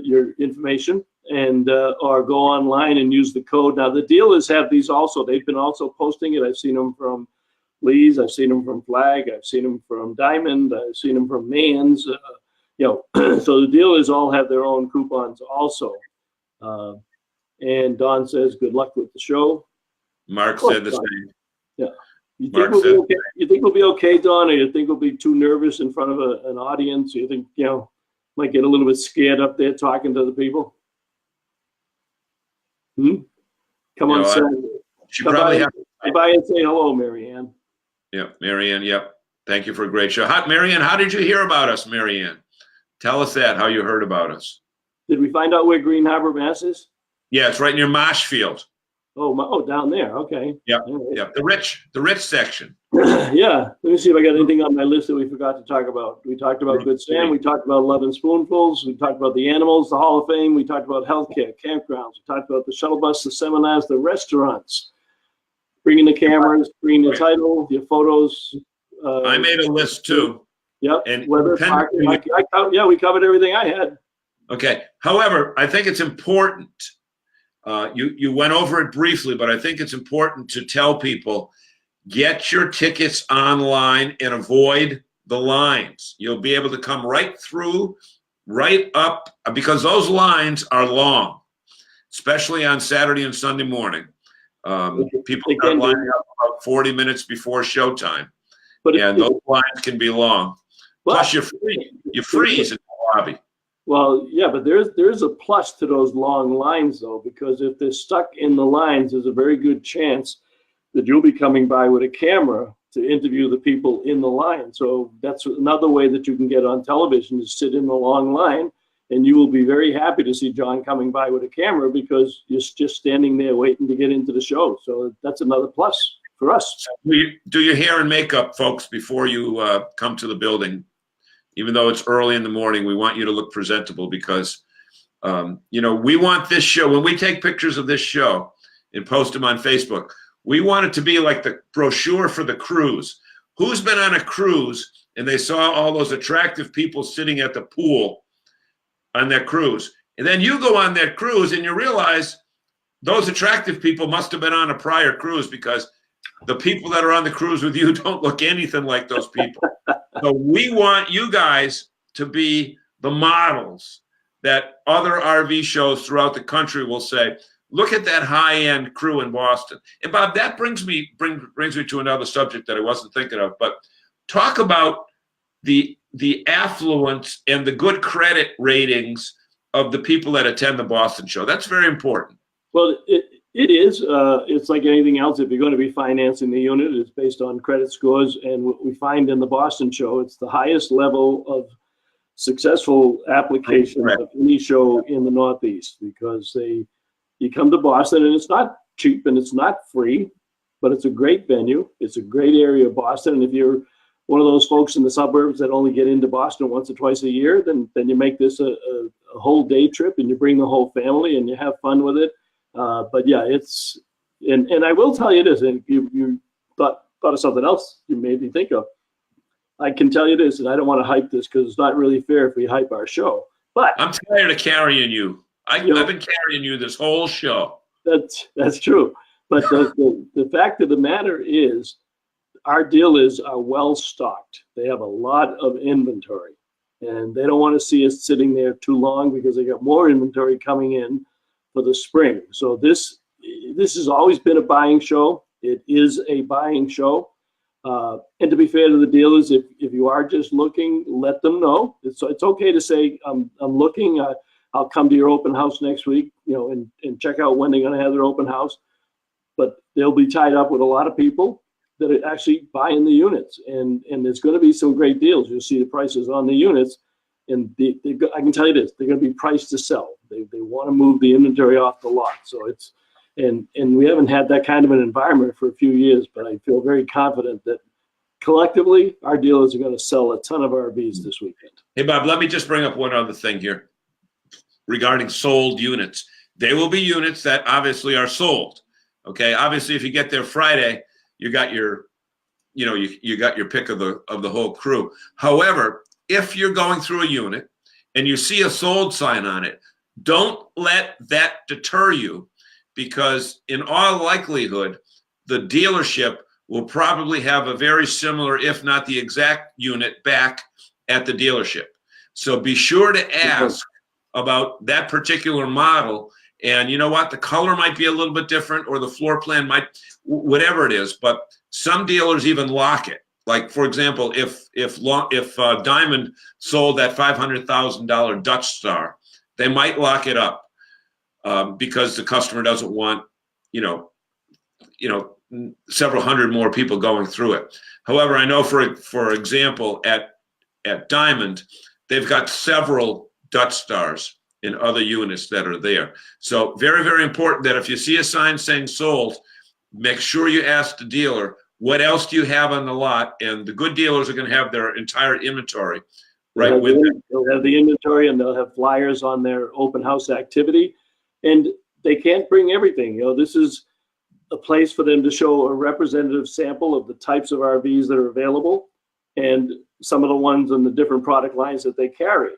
[SPEAKER 1] your information, and or go online and use the code. Now the dealers have these also. They've been also posting it. I've seen them from Lee's. I've seen them from Flag. I've seen them from Diamond. I've seen them from Mann's. So the dealers all have their own coupons also. And Don says, "Good luck with the show."
[SPEAKER 2] Mark said the same.
[SPEAKER 1] Yeah. You think we'll be okay, Don, or you think we'll be too nervous in front of an audience? You think, might get a little bit scared up there talking to the people? Come on, come by and say hello, MaryAnn.
[SPEAKER 2] Yeah, MaryAnn, yep. Thank you for a great show. MaryAnn, how did you hear about us, MaryAnn? Tell us how you heard about us.
[SPEAKER 1] Did we find out where Green Harbor, Mass is?
[SPEAKER 2] Yeah, it's right near Marshfield.
[SPEAKER 1] Oh, down there. Okay.
[SPEAKER 2] Yep.
[SPEAKER 1] Right.
[SPEAKER 2] Yep. The rich section.
[SPEAKER 1] Yeah. Let me see if I got anything on my list that we forgot to talk about. We talked about Good Sam. We talked about Love and Spoonfuls. We talked about the animals, the Hall of Fame. We talked about healthcare, campgrounds. We talked about the shuttle bus, the seminars, the restaurants, bringing the cameras, bringing the title, your photos.
[SPEAKER 2] I made a list too.
[SPEAKER 1] Yep.
[SPEAKER 2] And
[SPEAKER 1] weather, parking. Yeah, we covered everything I had.
[SPEAKER 2] Okay. However, I think it's important. You went over it briefly, but I think it's important to tell people, get your tickets online and avoid the lines. You'll be able to come right through, right up, because those lines are long, especially on Saturday and Sunday morning. People start lining up about 40 minutes before showtime, and those lines can be long. Plus, you freeze in the lobby.
[SPEAKER 1] Well, yeah, but there's a plus to those long lines, though, because if they're stuck in the lines, there's a very good chance that you'll be coming by with a camera to interview the people in the line. So that's another way that you can get on television, is sit in the long line, and you will be very happy to see John coming by with a camera because you're just standing there waiting to get into the show. So that's another plus for us.
[SPEAKER 2] Do your hair and makeup, folks, before you come to the building. Even though it's early in the morning, we want you to look presentable because, we want this show. When we take pictures of this show and post them on Facebook, we want it to be like the brochure for the cruise. Who's been on a cruise and they saw all those attractive people sitting at the pool on their cruise? And then you go on that cruise and you realize those attractive people must have been on a prior cruise because the people that are on the cruise with you don't look anything like those people. So we want you guys to be the models that other RV shows throughout the country will say, look at that high-end crew in Boston. And Bob, that brings me to another subject that I wasn't thinking of, but talk about the affluence and the good credit ratings of the people that attend the Boston show. That's very important.
[SPEAKER 1] Well, it is. It's like anything else. If you're going to be financing the unit, it's based on credit scores. And what we find in the Boston show, it's the highest level of successful application of any show in the Northeast, because you come to Boston and it's not cheap and it's not free, but it's a great venue. It's a great area of Boston. And if you're one of those folks in the suburbs that only get into Boston once or twice a year, then you make this a whole day trip and you bring the whole family and you have fun with it. But yeah, it's, and I will tell you this, and you thought of something else you made me think of. I can tell you this, and I don't want to hype this because it's not really fair if we hype our show, but
[SPEAKER 2] I'm tired of carrying you. I've been carrying you this whole show.
[SPEAKER 1] That's true. But the fact of the matter is, our dealers are well stocked. They have a lot of inventory, and they don't want to see us sitting there too long because they got more inventory coming in for the spring. So this has always been a buying show. It is a buying show. And to be fair to the dealers, if you are just looking, let them know. It's okay to say, I'm looking. I'll come to your open house next week, and check out when they're going to have their open house. But they'll be tied up with a lot of people that are actually buying the units, and there's going to be some great deals. You'll see the prices on the units, and I can tell you this: they're going to be priced to sell. They want to move the inventory off the lot. So it's and we haven't had that kind of an environment for a few years, but I feel very confident that collectively our dealers are going to sell a ton of RVs this weekend.
[SPEAKER 2] Hey, Bob, let me just bring up one other thing here regarding sold units. They will be units that obviously are sold. Okay, obviously, if you get there Friday, you got your, you got your pick of the whole crew. However, if you're going through a unit and you see a sold sign on it, don't let that deter you, because in all likelihood, the dealership will probably have a very similar, if not the exact unit back at the dealership. So be sure to ask about that particular model. And you know what? The color might be a little bit different, or the floor plan might, whatever it is. But some dealers even lock it. Like, for example, if Diamond sold that $500,000 Dutch Star, they might lock it up because the customer doesn't want, several hundred more people going through it. However, I know for example at Diamond, they've got several Dutch Stars in other units that are there. So very, very important that if you see a sign saying sold, make sure you ask the dealer, what else do you have on the lot? And the good dealers are going to have their entire inventory right with them.
[SPEAKER 1] They'll have the inventory, and they'll have flyers on their open house activity. And they can't bring everything. You know, this is a place for them to show a representative sample of the types of RVs that are available and some of the ones in the different product lines that they carry.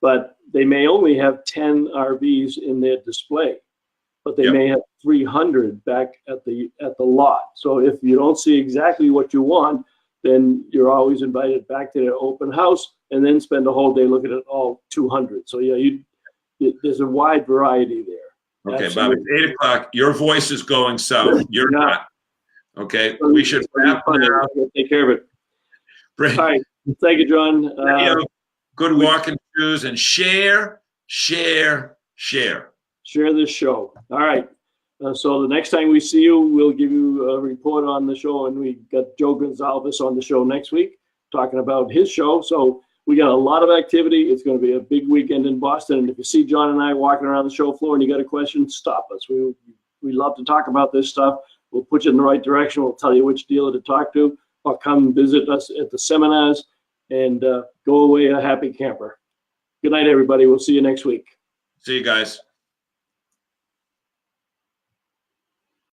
[SPEAKER 1] But they may only have 10 RVs in their display, but they may have 300 back at the lot. So if you don't see exactly what you want, then you're always invited back to their open house and then spend a whole day looking at all 200. So yeah, there's a wide variety there.
[SPEAKER 2] Okay,
[SPEAKER 1] Absolutely.
[SPEAKER 2] Bob, it's 8 o'clock. Your voice is going south. You're not. Okay, we should wrap now.
[SPEAKER 1] Take care of it.
[SPEAKER 2] Bring,
[SPEAKER 1] All right. Thank you, John.
[SPEAKER 2] good walking shoes, and share.
[SPEAKER 1] Share this show. All right. So the next time we see you, we'll give you a report on the show, and we got Joe Gonzalez on the show next week talking about his show. So we got a lot of activity. It's going to be a big weekend in Boston. And if you see John and I walking around the show floor and you got a question, stop us. We love to talk about this stuff. We'll put you in the right direction. We'll tell you which dealer to talk to, or come visit us at the seminars, and go away a happy camper. Good night, everybody. We'll see you next week.
[SPEAKER 2] See you guys.